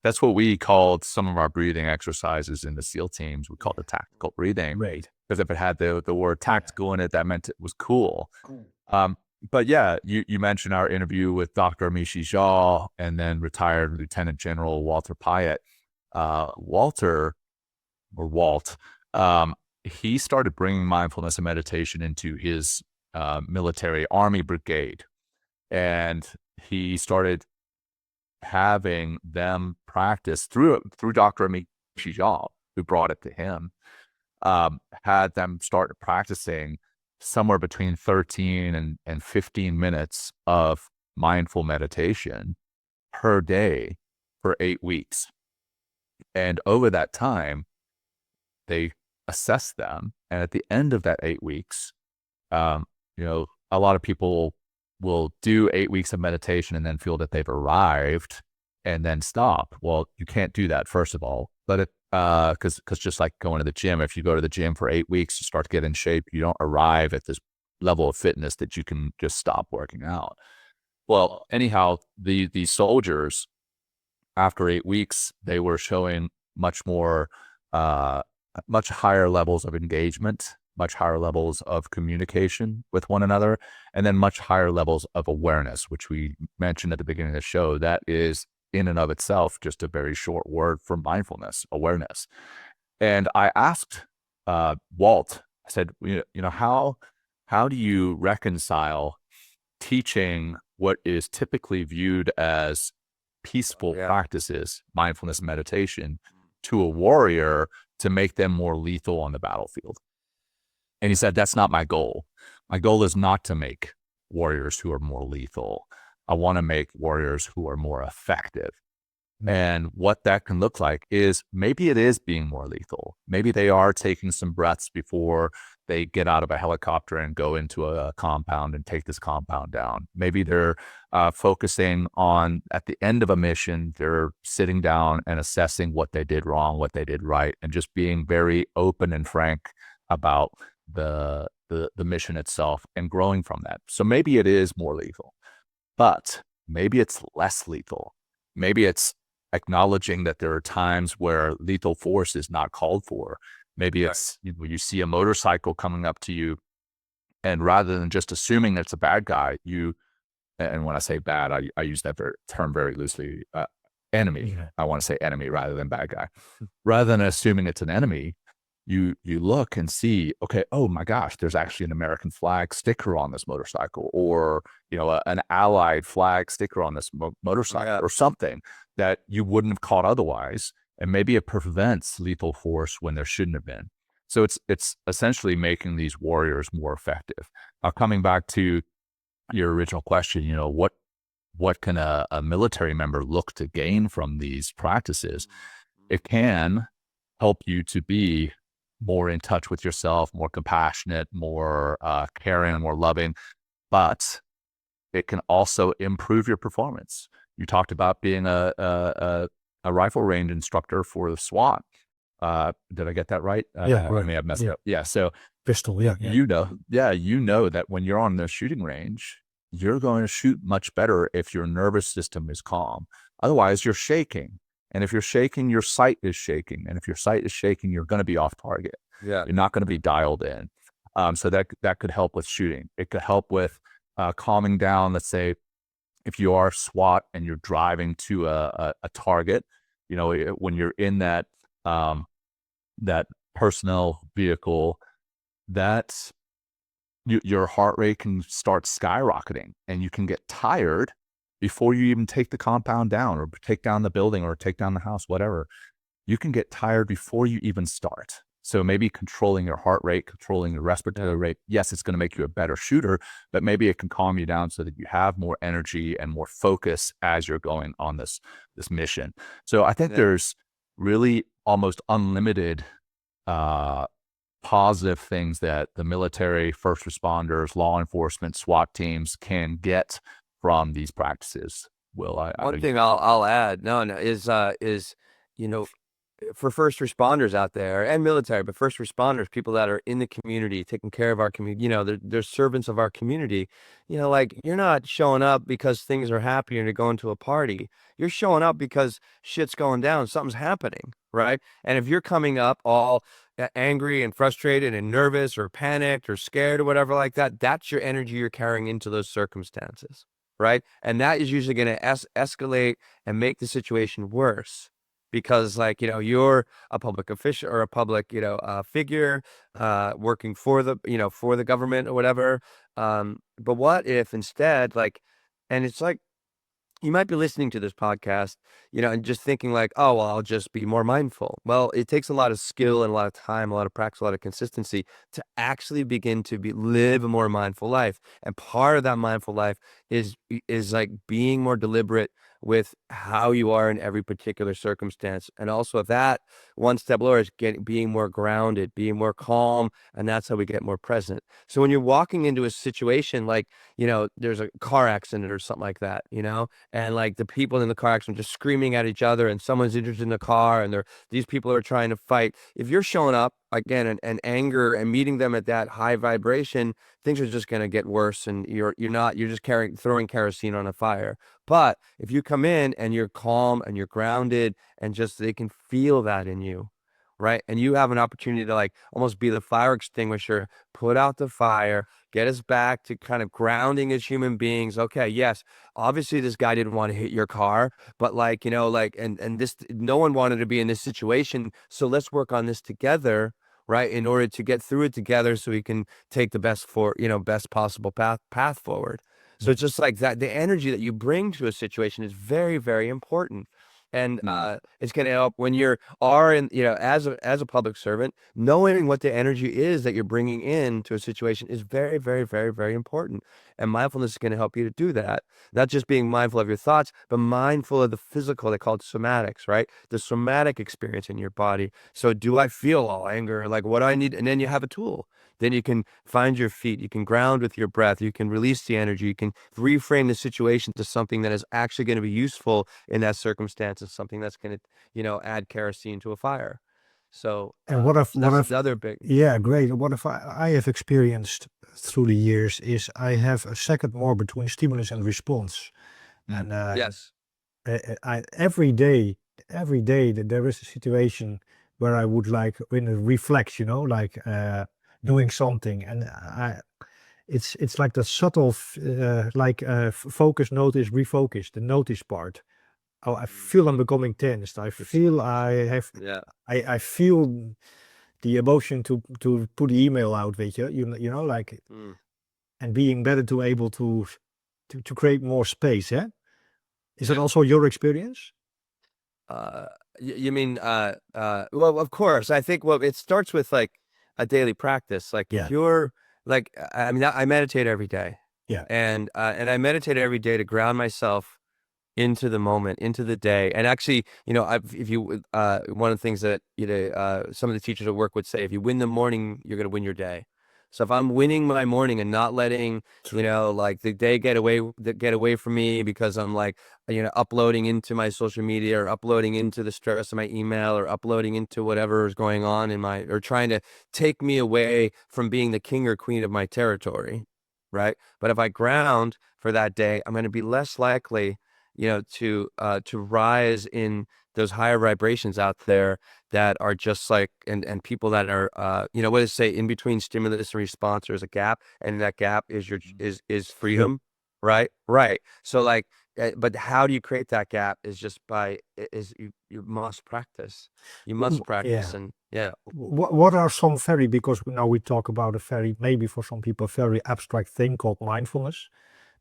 that's what we called some of our breathing exercises in the SEAL teams. We called it tactical breathing. Great. Because if it had the word tactical in it, that meant it was cool. But yeah, you mentioned our interview with Dr. Amishi Jha and then retired Lieutenant General Walter Pyatt. Walter, or Walt, he started bringing mindfulness and meditation into his military Army brigade. And he started having them practice through Dr. Amishi Jha, who brought it to him. Had them start practicing somewhere between 13 and 15 minutes of mindful meditation per day for 8 weeks. And over that time, they assess them. And at the end of that 8 weeks, you know, a lot of people will do 8 weeks of meditation and then feel that they've arrived and then stop. Well, you can't do that, first of all. But because just like going to the gym, if you go to the gym for 8 weeks to start to get in shape, you don't arrive at this level of fitness that you can just stop working out. Well, anyhow, these soldiers, after 8 weeks, they were showing much higher levels of engagement, much higher levels of communication with one another, and then much higher levels of awareness, which we mentioned at the beginning of the show. That is in and of itself just a very short word for mindfulness, awareness. And I asked Walt, I said, how do you reconcile teaching what is typically viewed as peaceful practices, mindfulness meditation, to a warrior to make them more lethal on the battlefield? And he said, that's not my goal. My goal is not to make warriors who are more lethal. I want to make warriors who are more effective. And what that can look like is maybe it is being more lethal. Maybe they are taking some breaths before they get out of a helicopter and go into a compound and take this compound down. Maybe they're focusing on, at the end of a mission, they're sitting down and assessing what they did wrong, what they did right, and just being very open and frank about the mission itself and growing from that. So maybe it is more lethal, but maybe it's less lethal. Maybe it's acknowledging that there are times where lethal force is not called for. Maybe it's, you see a motorcycle coming up to you, and rather than just assuming it's a bad guy, and when I say bad, I use that term very loosely, enemy. I want to say enemy rather than bad guy. Rather than assuming it's an enemy, you look and see, okay, oh my gosh, there's actually an American flag sticker on this motorcycle, or an Allied flag sticker on this motorcycle, or something that you wouldn't have caught otherwise, and maybe it prevents lethal force when there shouldn't have been. So it's essentially making these warriors more effective. Coming back to your original question, what can a military member look to gain from these practices? It can help you to be more in touch with yourself, more compassionate, more caring, more loving, but it can also improve your performance. You talked about being a rifle range instructor for the SWAT. Did I get that right? Yeah, right. I may have messed up. Yeah. So Pistol, yeah. you know that when you're on the shooting range, you're going to shoot much better if your nervous system is calm. Otherwise, you're shaking. And if you're shaking, your sight is shaking. And if your sight is shaking, you're going to be off target. Yeah. You're not going to be dialed in. So that could help with shooting. It could help with calming down. Let's say if you are SWAT and you're driving to a target, when you're in that personnel vehicle, your heart rate can start skyrocketing, and you can get tired before you even take the compound down, or take down the building, or take down the house, whatever. You can get tired before you even start. So maybe controlling your heart rate, controlling your respiratory rate, yes, it's going to make you a better shooter, but maybe it can calm you down so that you have more energy and more focus as you're going on this mission. So I think there's really almost unlimited positive things that the military, first responders, law enforcement, SWAT teams can get from these practices. Will one thing I'll add is for first responders out there and military, but first responders, people that are in the community, taking care of our community, they're servants of our community. Like, you're not showing up because things are happy and you're going to a party. You're showing up because shit's going down, something's happening, right? And if you're coming up all angry and frustrated and nervous or panicked or scared or whatever like that, that's your energy you're carrying into those circumstances, right? And that is usually going to escalate and make the situation worse. Because you're a public official or a public, figure, working for the government or whatever. But what if instead, and it's like, you might be listening to this podcast, and just thinking like, oh, well, I'll just be more mindful. Well, it takes a lot of skill and a lot of time, a lot of practice, a lot of consistency to actually begin to live a more mindful life. And part of that mindful life is like being more deliberate with how you are in every particular circumstance. And also that one step lower is being more grounded, being more calm. And that's how we get more present. So when you're walking into a situation like, there's a car accident or something like that, and like the people in the car accident just screaming at each other, and someone's injured in the car, and these people are trying to fight. If you're showing up again and anger and meeting them at that high vibration, things are just going to get worse, and you're just throwing kerosene on a fire. But if you come in and you're calm and you're grounded, and just they can feel that in you, right? And you have an opportunity to almost be the fire extinguisher, put out the fire, get us back to kind of grounding as human beings. Okay, yes, obviously this guy didn't want to hit your car, but and this, no one wanted to be in this situation. So let's work on this together, right? In order to get through it together, so we can take the best possible path forward. So it's just like that. The energy that you bring to a situation is very, very important. And it's going to help when you are in, as a public servant, knowing what the energy is that you're bringing into a situation is very, very, very, very important. And mindfulness is going to help you to do that. Not just being mindful of your thoughts, but mindful of the physical. They call it somatics, right? The somatic experience in your body. So do I feel all anger? Like, what do I need? And then you have a tool. Then you can find your feet. You can ground with your breath. You can release the energy. You can reframe the situation to something that is actually going to be useful in that circumstance, and something that's going to, add kerosene to a fire. So, And what so that's the other big. yeah, great. What if I have experienced through the years is I have a second more between stimulus and response. And Yes. every day that there is a situation where I would like when it reflects, like doing something, and it's like the subtle focus notice refocus, the notice part. Oh, I feel I'm becoming tensed. I feel I have Yeah. I feel the emotion to put the email out, weet je, like, and being better to able to create more space, eh? Is that also your experience? You mean, well, of course. I think, well, it starts with like a daily practice. Like Yeah. if you're like, I mean, I meditate every day. Yeah. And I meditate every day to ground myself into the moment, into the day. And actually, if you, one of the things that, some of the teachers at work would say, if you win the morning, you're going to win your day. So if I'm winning my morning and not letting, like the day get away from me because I'm like, uploading into my social media or uploading into the stress of my email or uploading into whatever is going on or trying to take me away from being the king or queen of my territory. Right. But if I ground for that day, I'm going to be less likely, to rise in those higher vibrations out there that are just like, and people that are, what does it say, in between stimulus and response, there's a gap, and that gap is is freedom, right? Right. So like, but how do you create that gap is just you must practice. You must practice. Yeah. And yeah. What are some because now we talk about a very, maybe for some people, very abstract thing called mindfulness,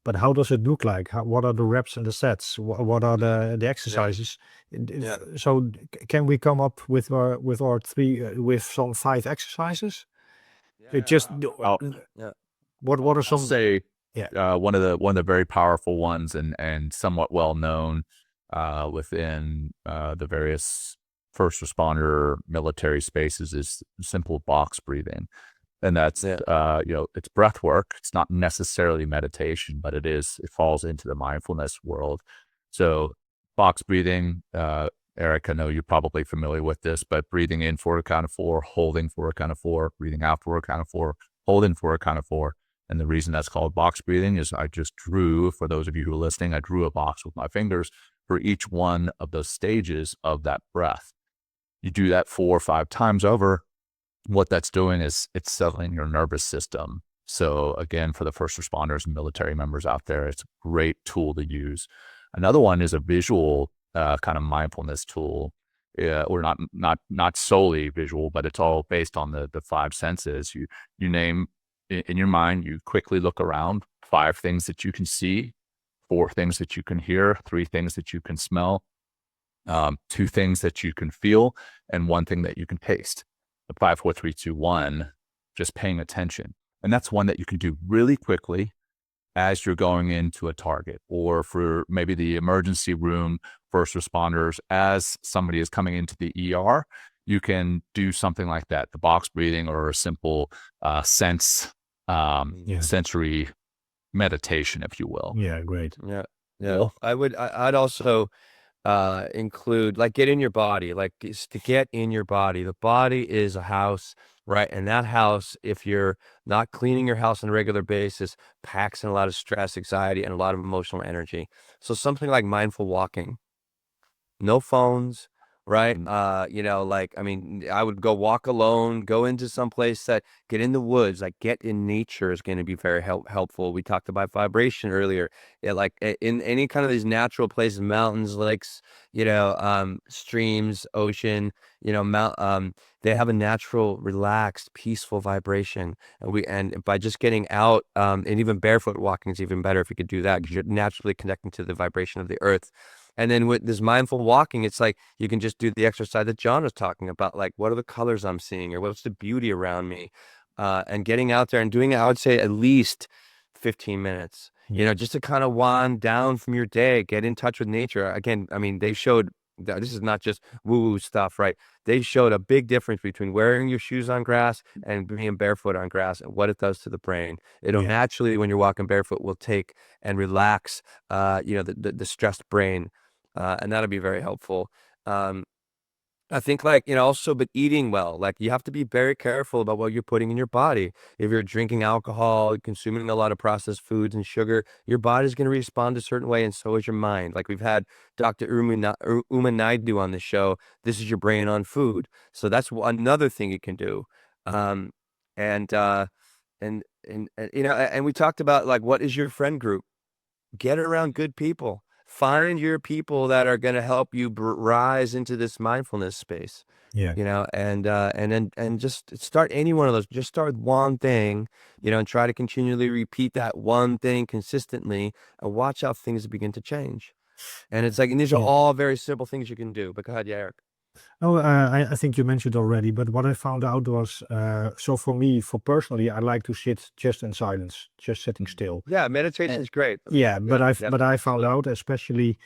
but how does it look like? What are the reps and the sets? What are the exercises? Yeah. So can we come up with our three, with some 5 exercises? It just, Yeah. what are I'll some, say yeah, one of the very powerful ones and somewhat well known within the various first responder military spaces is simple box breathing. And that's it's breath work. It's not necessarily meditation, but it falls into the mindfulness world. So box breathing, Eric, I know you're probably familiar with this, but breathing in for a count of 4, holding for a count of 4, breathing out for a count of 4, holding for a count of 4. And the reason that's called box breathing is I just drew, for those of you who are listening, I drew a box with my fingers for each one of those stages of that breath. You do that 4 or 5 times over. What that's doing is it's settling your nervous system. So again, for the first responders and military members out there, it's a great tool to use. Another one is a visual kind of mindfulness tool, or not solely visual, but it's all based on the 5 senses. You name in your mind, you quickly look around, 5 things that you can see, 4 things that you can hear, 3 things that you can smell, 2 things that you can feel, and 1 thing that you can taste. The 5, 4, 3, 2, 1, just paying attention. And that's one that you can do really quickly as you're going into a target, or for maybe the emergency room first responders, as somebody is coming into the ER, you can do something like that, the box breathing or a simple sensory meditation, if you will. yeah, great. Yeah. Well, I'd also include like get in your body, like to get in your body. The body is a house, right? And that house, if you're not cleaning your house on a regular basis, packs in a lot of stress, anxiety, and a lot of emotional energy. So something like mindful walking, no phones, right? Like, I mean, I would go walk alone, go into some place get in the woods, like get in nature is going to be very helpful. We talked about vibration earlier. Yeah, like in any kind of these natural places, mountains, lakes, streams, ocean, they have a natural, relaxed, peaceful vibration. And by just getting out, and even barefoot walking is even better if you could do that, because you're naturally connecting to the vibration of the earth. And then with this mindful walking, it's like you can just do the exercise that John was talking about, like what are the colors I'm seeing, or what's the beauty around me, and getting out there and doing it. I would say at least 15 minutes. You know, just to kind of wind down from your day, get in touch with nature. Again, I mean, they showed that this is not just woo-woo stuff, right? They showed a big difference between wearing your shoes on grass and being barefoot on grass and what it does to the brain. It'll Yeah. naturally, when you're walking barefoot, will take and relax, you know, the stressed brain, and that'll be very helpful. Um, I think, like, you know, also, but eating well, like you have to be very careful about what you're putting in your body. If you're drinking alcohol, consuming a lot of processed foods and sugar, your body's going to respond a certain way, and so is your mind. Like we've had Dr. Uma Naidu on the show. This is your brain on food. So that's another thing you can do. Um, and, uh, and, you know, and we talked about like, what is your friend group? Get around good people. Find your people that are going to help you rise into this mindfulness space, Yeah. you know, and just start any one of those. Just start with one thing, you know, and try to continually repeat that one thing consistently, and watch how things begin to change. And it's like, and these are Yeah. all very simple things you can do. But go ahead, yeah, Eric. Oh, I think you mentioned already, but what I found out was, so for me, for personally, I like to sit just in silence, just sitting still. Yeah, meditation is great. Yeah, but Yeah. I found out, especially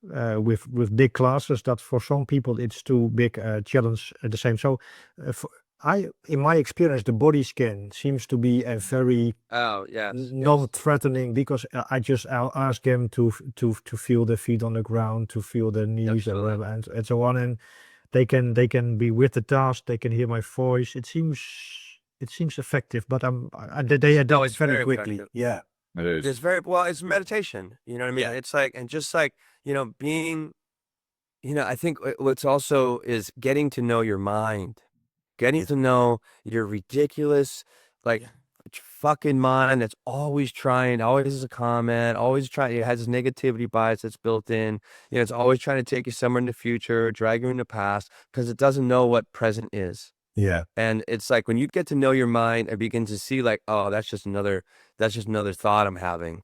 with big classes, that for some people it's too big a challenge at the same. So, in my experience, the body scan seems to be a very Oh, yes. non-threatening, because I'll ask them to feel the feet on the ground, to feel the knees Absolutely. and so on, and they can be with the task. They can hear my voice. It seems effective, but they No, adapt it's very very quickly. effective. Yeah. It is. It's very well, it's meditation. You know what I mean? Yeah. It's like, and just like, you know, being, you know, I think what's also is getting to know your mind, getting to know your ridiculous, like, fucking mind that's always trying, always is a comment, always trying, it has this negativity bias that's built in. You know, it's always trying to take you somewhere in the future, drag you in the past, because it doesn't know what present is. Yeah. And it's like when you get to know your mind and begin to see, like, oh, that's just another thought I'm having,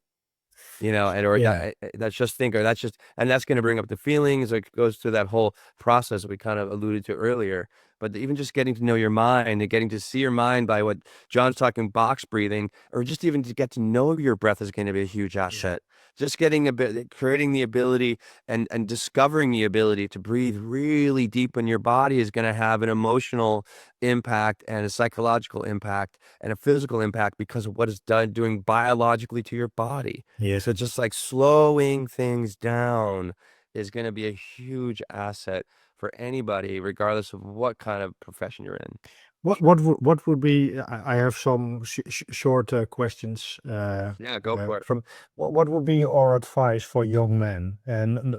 you know, and or Yeah. that's just think, or that's just, and that's going to bring up the feelings. It goes through that whole process we kind of alluded to earlier. But even just getting to know your mind and getting to see your mind by what John's talking, box breathing, or just even to get to know your breath is going to be a huge asset. Just getting a bit, creating the ability and discovering the ability to breathe really deep in your body is going to have an emotional impact and a psychological impact and a physical impact because of what it's doing biologically to your body. Yes. So just like slowing things down is going to be a huge asset for anybody, regardless of what kind of profession you're in. What would be? I have some short questions. Yeah, go for it. From what would be your advice for young men, and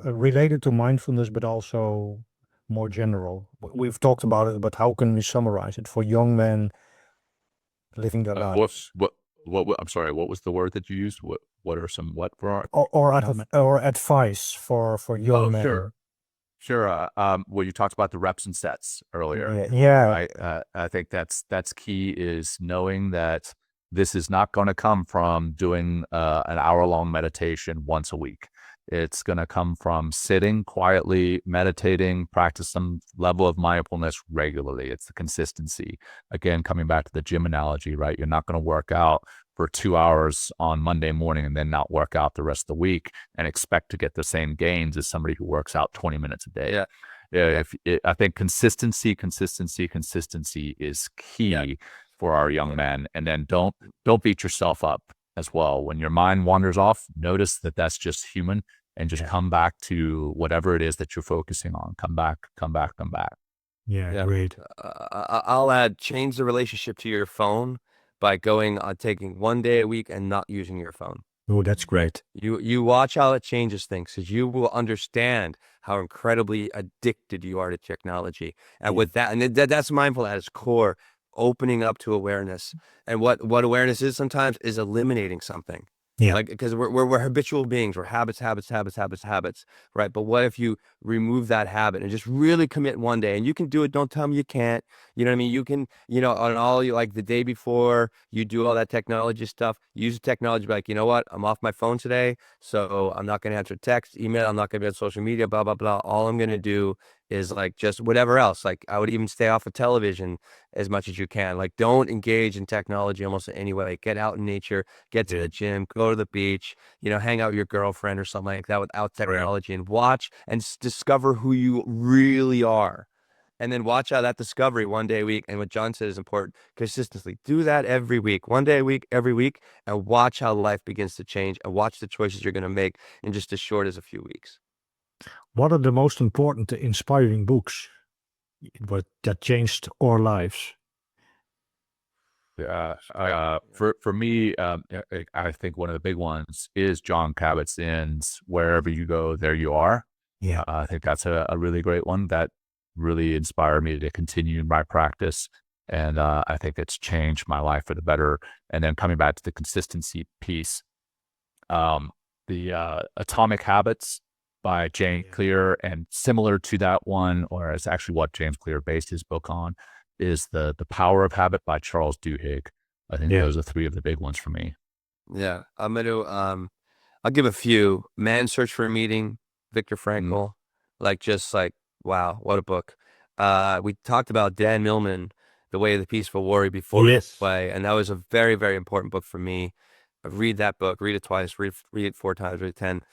related to mindfulness, but also more general? We've talked about it, but how can we summarize it for young men living their lives? I'm sorry, what was the word that you used? What are some, what for our, Or advice for young men? sure. Sure. Well, you talked about the reps and sets earlier. Yeah. I think that's key, is knowing that this is not going to come from doing an hour-long meditation once a week. It's going to come from sitting quietly, meditating, practice some level of mindfulness regularly. It's the consistency. Again, coming back to the gym analogy, right? You're not going to work out for 2 hours on Monday morning and then not work out the rest of the week and expect to get the same gains as somebody who works out 20 minutes a day. Yeah. I think consistency is key for our young men. And then don't beat yourself up as well. When your mind wanders off, notice that that's just human, and just come back to whatever it is that you're focusing on. Come back. Yeah. Great. I'll add, change the relationship to your phone by going on taking 1 day a week and not using your phone. Oh, that's great. You watch how it changes things, because you will understand how incredibly addicted you are to technology. And with that, and that's mindful at its core, opening up to awareness. And what awareness is sometimes is eliminating something. Yeah. Like, because we're habitual beings. We're habits, right? But what if you remove that habit and just really commit one day? And you can do it. Don't tell me you can't. You know what I mean? You can, on all you, like the day before you do all that technology stuff, use the technology, be like, you know what? I'm off my phone today, so I'm not going to answer text, email. I'm not going to be on social media, blah, blah, blah. All I'm going to do is like just whatever else. Like, I would even stay off of television as much as you can. Like, don't engage in technology almost in any way. Get out in nature, get to the gym, go to the beach, hang out with your girlfriend or something like that without technology, and watch and discover who you really are. And then watch out that discovery one day a week. And what John said is important: consistency. Do that every week, one day a week, every week, and watch how life begins to change, and watch the choices you're going to make in just as short as a few weeks. What are the most important, inspiring books that changed our lives? For me, I think one of the big ones is John Kabat-Zinn's "Wherever You Go, There You Are." Yeah. I think that's a really great one that really inspired me to continue my practice. And I think it's changed my life for the better. And then coming back to the consistency piece, the Atomic Habits by James Clear, and similar to that one, or it's actually what James Clear based his book on, is the Power of Habit by Charles Duhigg. I think those are three of the big ones for me. Yeah, I'm gonna I'll give a few. Man's Search for Meaning, Viktor Frankl. Wow, what a book. We talked about Dan Millman, The Way of the Peaceful Warrior, before play, and that was a very, very important book for me. Read that book, read it twice, read it 4 times, read it 10.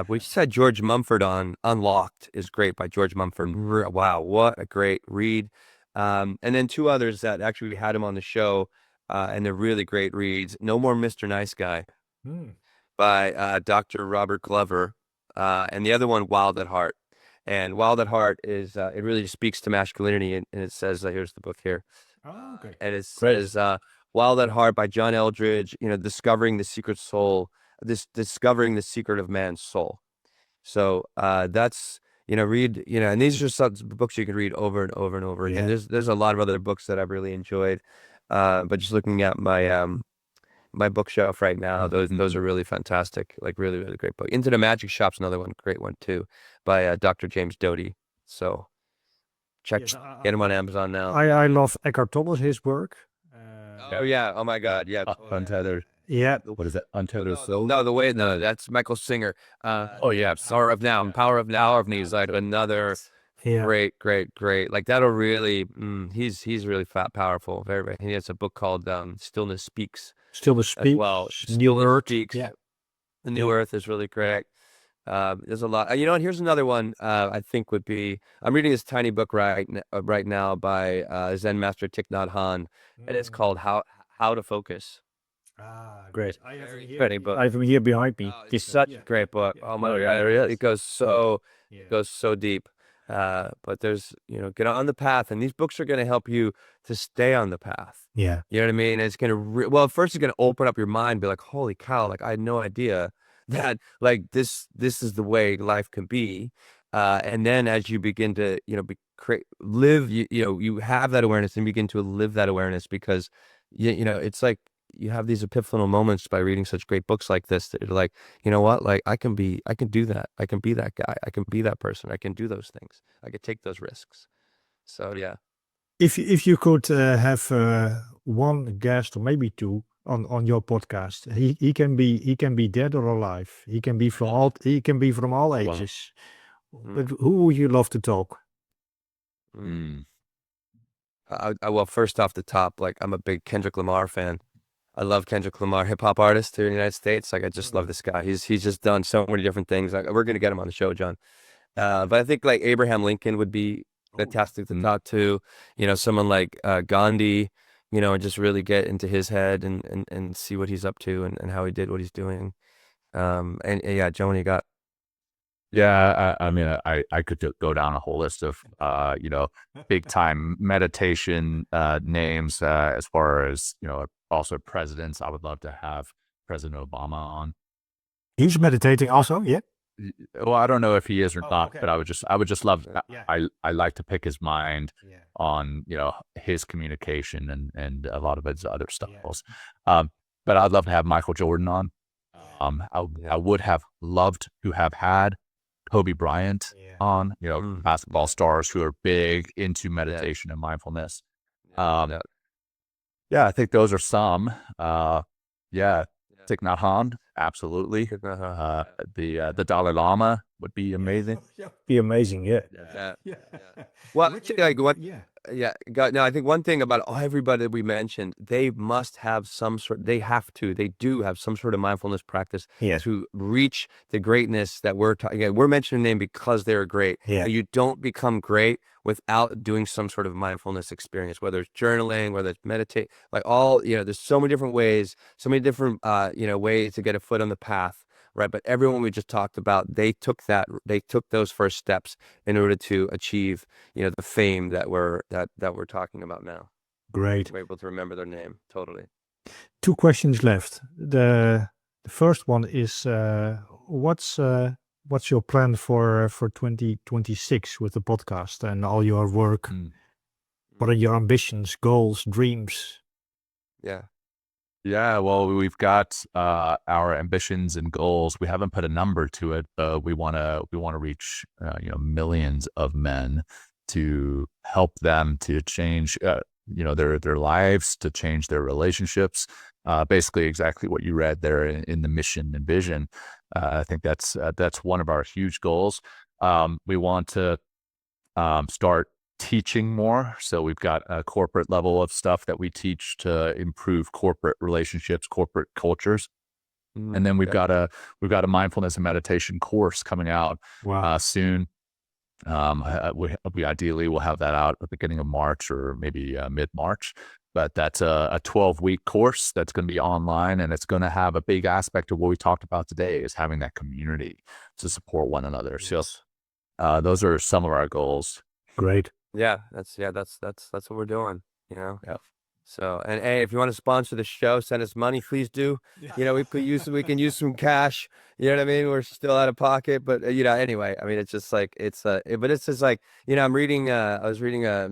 We just had George Mumford on. Unlocked is great by George Mumford. Wow, what a great read. And then 2 others that actually we had him on the show, and they're really great reads. No More Mr. Nice Guy by Dr. Robert Glover, and the other one, Wild at Heart. And Wild at Heart is, it really speaks to masculinity, and it says, here's the book here. Oh, okay. And it says, Wild at Heart by John Eldridge, discovering the secret soul, discovering the secret of man's soul. So that's, read, and these are some books you can read over and over and over again. There's a lot of other books that I've really enjoyed, but just looking at my my bookshelf right now, those are really fantastic, like really, really great book. Into the Magic Shop's another one, great one too, by Dr. James Doty. So get him on Amazon now. I love Eckhart Tolle, his work. Oh yeah, oh my God, yeah. Untethered. Yeah. What is that? Untethered Soul? No, that's Michael Singer. Power of Now is like another great. Like that'll really, he's really powerful. Very, very. He has a book called Stillness Speaks. Stillness Speaks. Well, New Earth. Speaks. Yeah. The New Earth is really great. There's a lot. And here's another one. I think would be. I'm reading this tiny book right now by Zen master Thich Nhat Hanh, and it's called How to Focus. Great. I have him here behind me. It's such a great book. Oh my God, it goes so deep. But there's, get on the path, and these books are going to help you to stay on the path. Yeah. You know what I mean? It's going to, first it's going to open up your mind, be like, holy cow, like I had no idea that like this is the way life can be. And then as you begin to, live, you have that awareness and begin to live that awareness, because it's like you have these epiphanal moments by reading such great books like this, that you're like, you know what, like I can do that. I can be that guy. I can be that person. I can do those things. I can take those risks. So, yeah. If you could have one guest or maybe two on your podcast, he can be dead or alive. He can be from all ages. But who would you love to talk? Well, first off the top, like I'm a big Kendrick Lamar fan. I love Kendrick Lamar, hip hop artist here in the United States. Like I just love this guy. He's just done so many different things. Like we're gonna get him on the show, John. But I think like Abraham Lincoln would be fantastic to talk to. Someone like Gandhi. And just really get into his head and see what he's up to and how he did what he's doing. And yeah, Joe, what you got? Yeah, I mean, I could go down a whole list of, big time meditation names, as far as, also presidents. I would love to have President Obama on. He's meditating also, yeah? Well, I don't know if he is or not, okay. but I would just love, Yeah. I like to pick his mind on, his communication and a lot of his other styles. But I'd love to have Michael Jordan on. I would have loved to have had Kobe Bryant on, basketball stars who are big into meditation and mindfulness. I think those are some. Thich Nhat Hanh, absolutely. The Dalai Lama would be amazing. Be amazing, yeah. Well, like what? No, I think one thing about everybody that we mentioned, they must have they do have some sort of mindfulness practice to reach the greatness that we're talking. Again, we're mentioning them because they're great. Yeah. You don't become great without doing some sort of mindfulness experience, whether it's journaling, whether it's meditate, like there's so many different ways, so many different, ways to get a foot on the path. Right. But everyone we just talked about, they took those first steps in order to achieve, the fame that we're talking about now. Great. We're able to remember their name. Totally. 2 questions left. The first one is, what's your plan for 2026 with the podcast and all your work? What are your ambitions, goals, dreams? Yeah, well, we've got our ambitions and goals. We haven't put a number to it, but we want to reach millions of men, to help them to change their lives, to change their relationships. Basically, exactly what you read there in the mission and vision. I think that's one of our huge goals. We want to start teaching more. So we've got a corporate level of stuff that we teach to improve corporate relationships, corporate cultures. And then we've got a mindfulness and meditation course coming out soon. We ideally will have that out at the beginning of March or maybe mid-March. But that's a 12-week course that's going to be online, and it's going to have a big aspect of what we talked about today, is having that community to support one another. So those are some of our goals. Great. That's what we're doing, Yeah. So, and hey, if you want to sponsor the show, send us money, please do. We can use some cash. You know what I mean? We're still out of pocket, but anyway, I mean, it's just like, but it's just like, I was reading a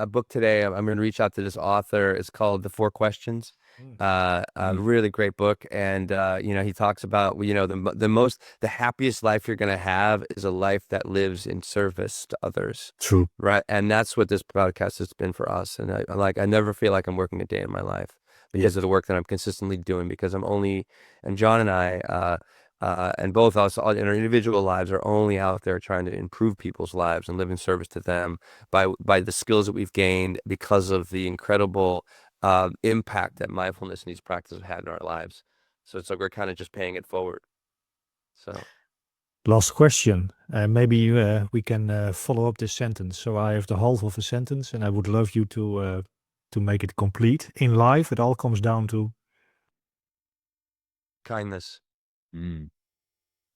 book today. I'm going to reach out to this author. It's called The 4 Questions. A really great book. And, he talks about, the happiest life you're going to have is a life that lives in service to others. True. Right. And that's what this podcast has been for us. And I never feel like I'm working a day in my life because of the work that I'm consistently doing, because and John and I, and both us in our individual lives are only out there trying to improve people's lives and live in service to them by the skills that we've gained because of the incredible impact that mindfulness and these practices have had in our lives. So it's like we're kind of just paying it forward. So, last question. Maybe we can follow up this sentence. So I have the half of a sentence, and I would love you to make it complete. In life, it all comes down to kindness.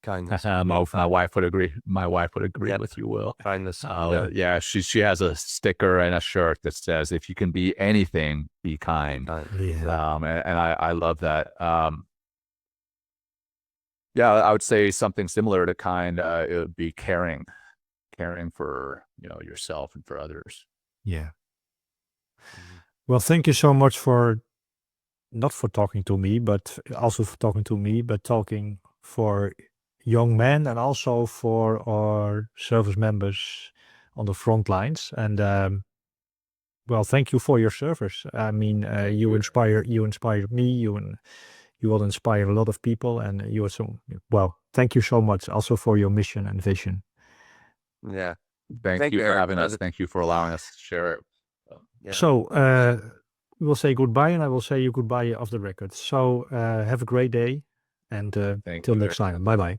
Kindness. My wife would agree. My wife would agree with you, Will. Kindness. She has a sticker and a shirt that says, "If you can be anything, be kind." And I love that. I would say something similar to kind. It would be caring for yourself and for others. Yeah. Well, thank you so much not for talking to me, but also for talking to me, but talking for young men and also for our service members on the front lines. And well, thank you for your service. I mean, you inspire me. You will inspire a lot of people, and you are thank you so much also for your mission and vision. Yeah. Thank you for having us. Thank you for allowing us to share it. So we will say goodbye, and I will say you goodbye off the record. So have a great day, and till next time. Bye-bye.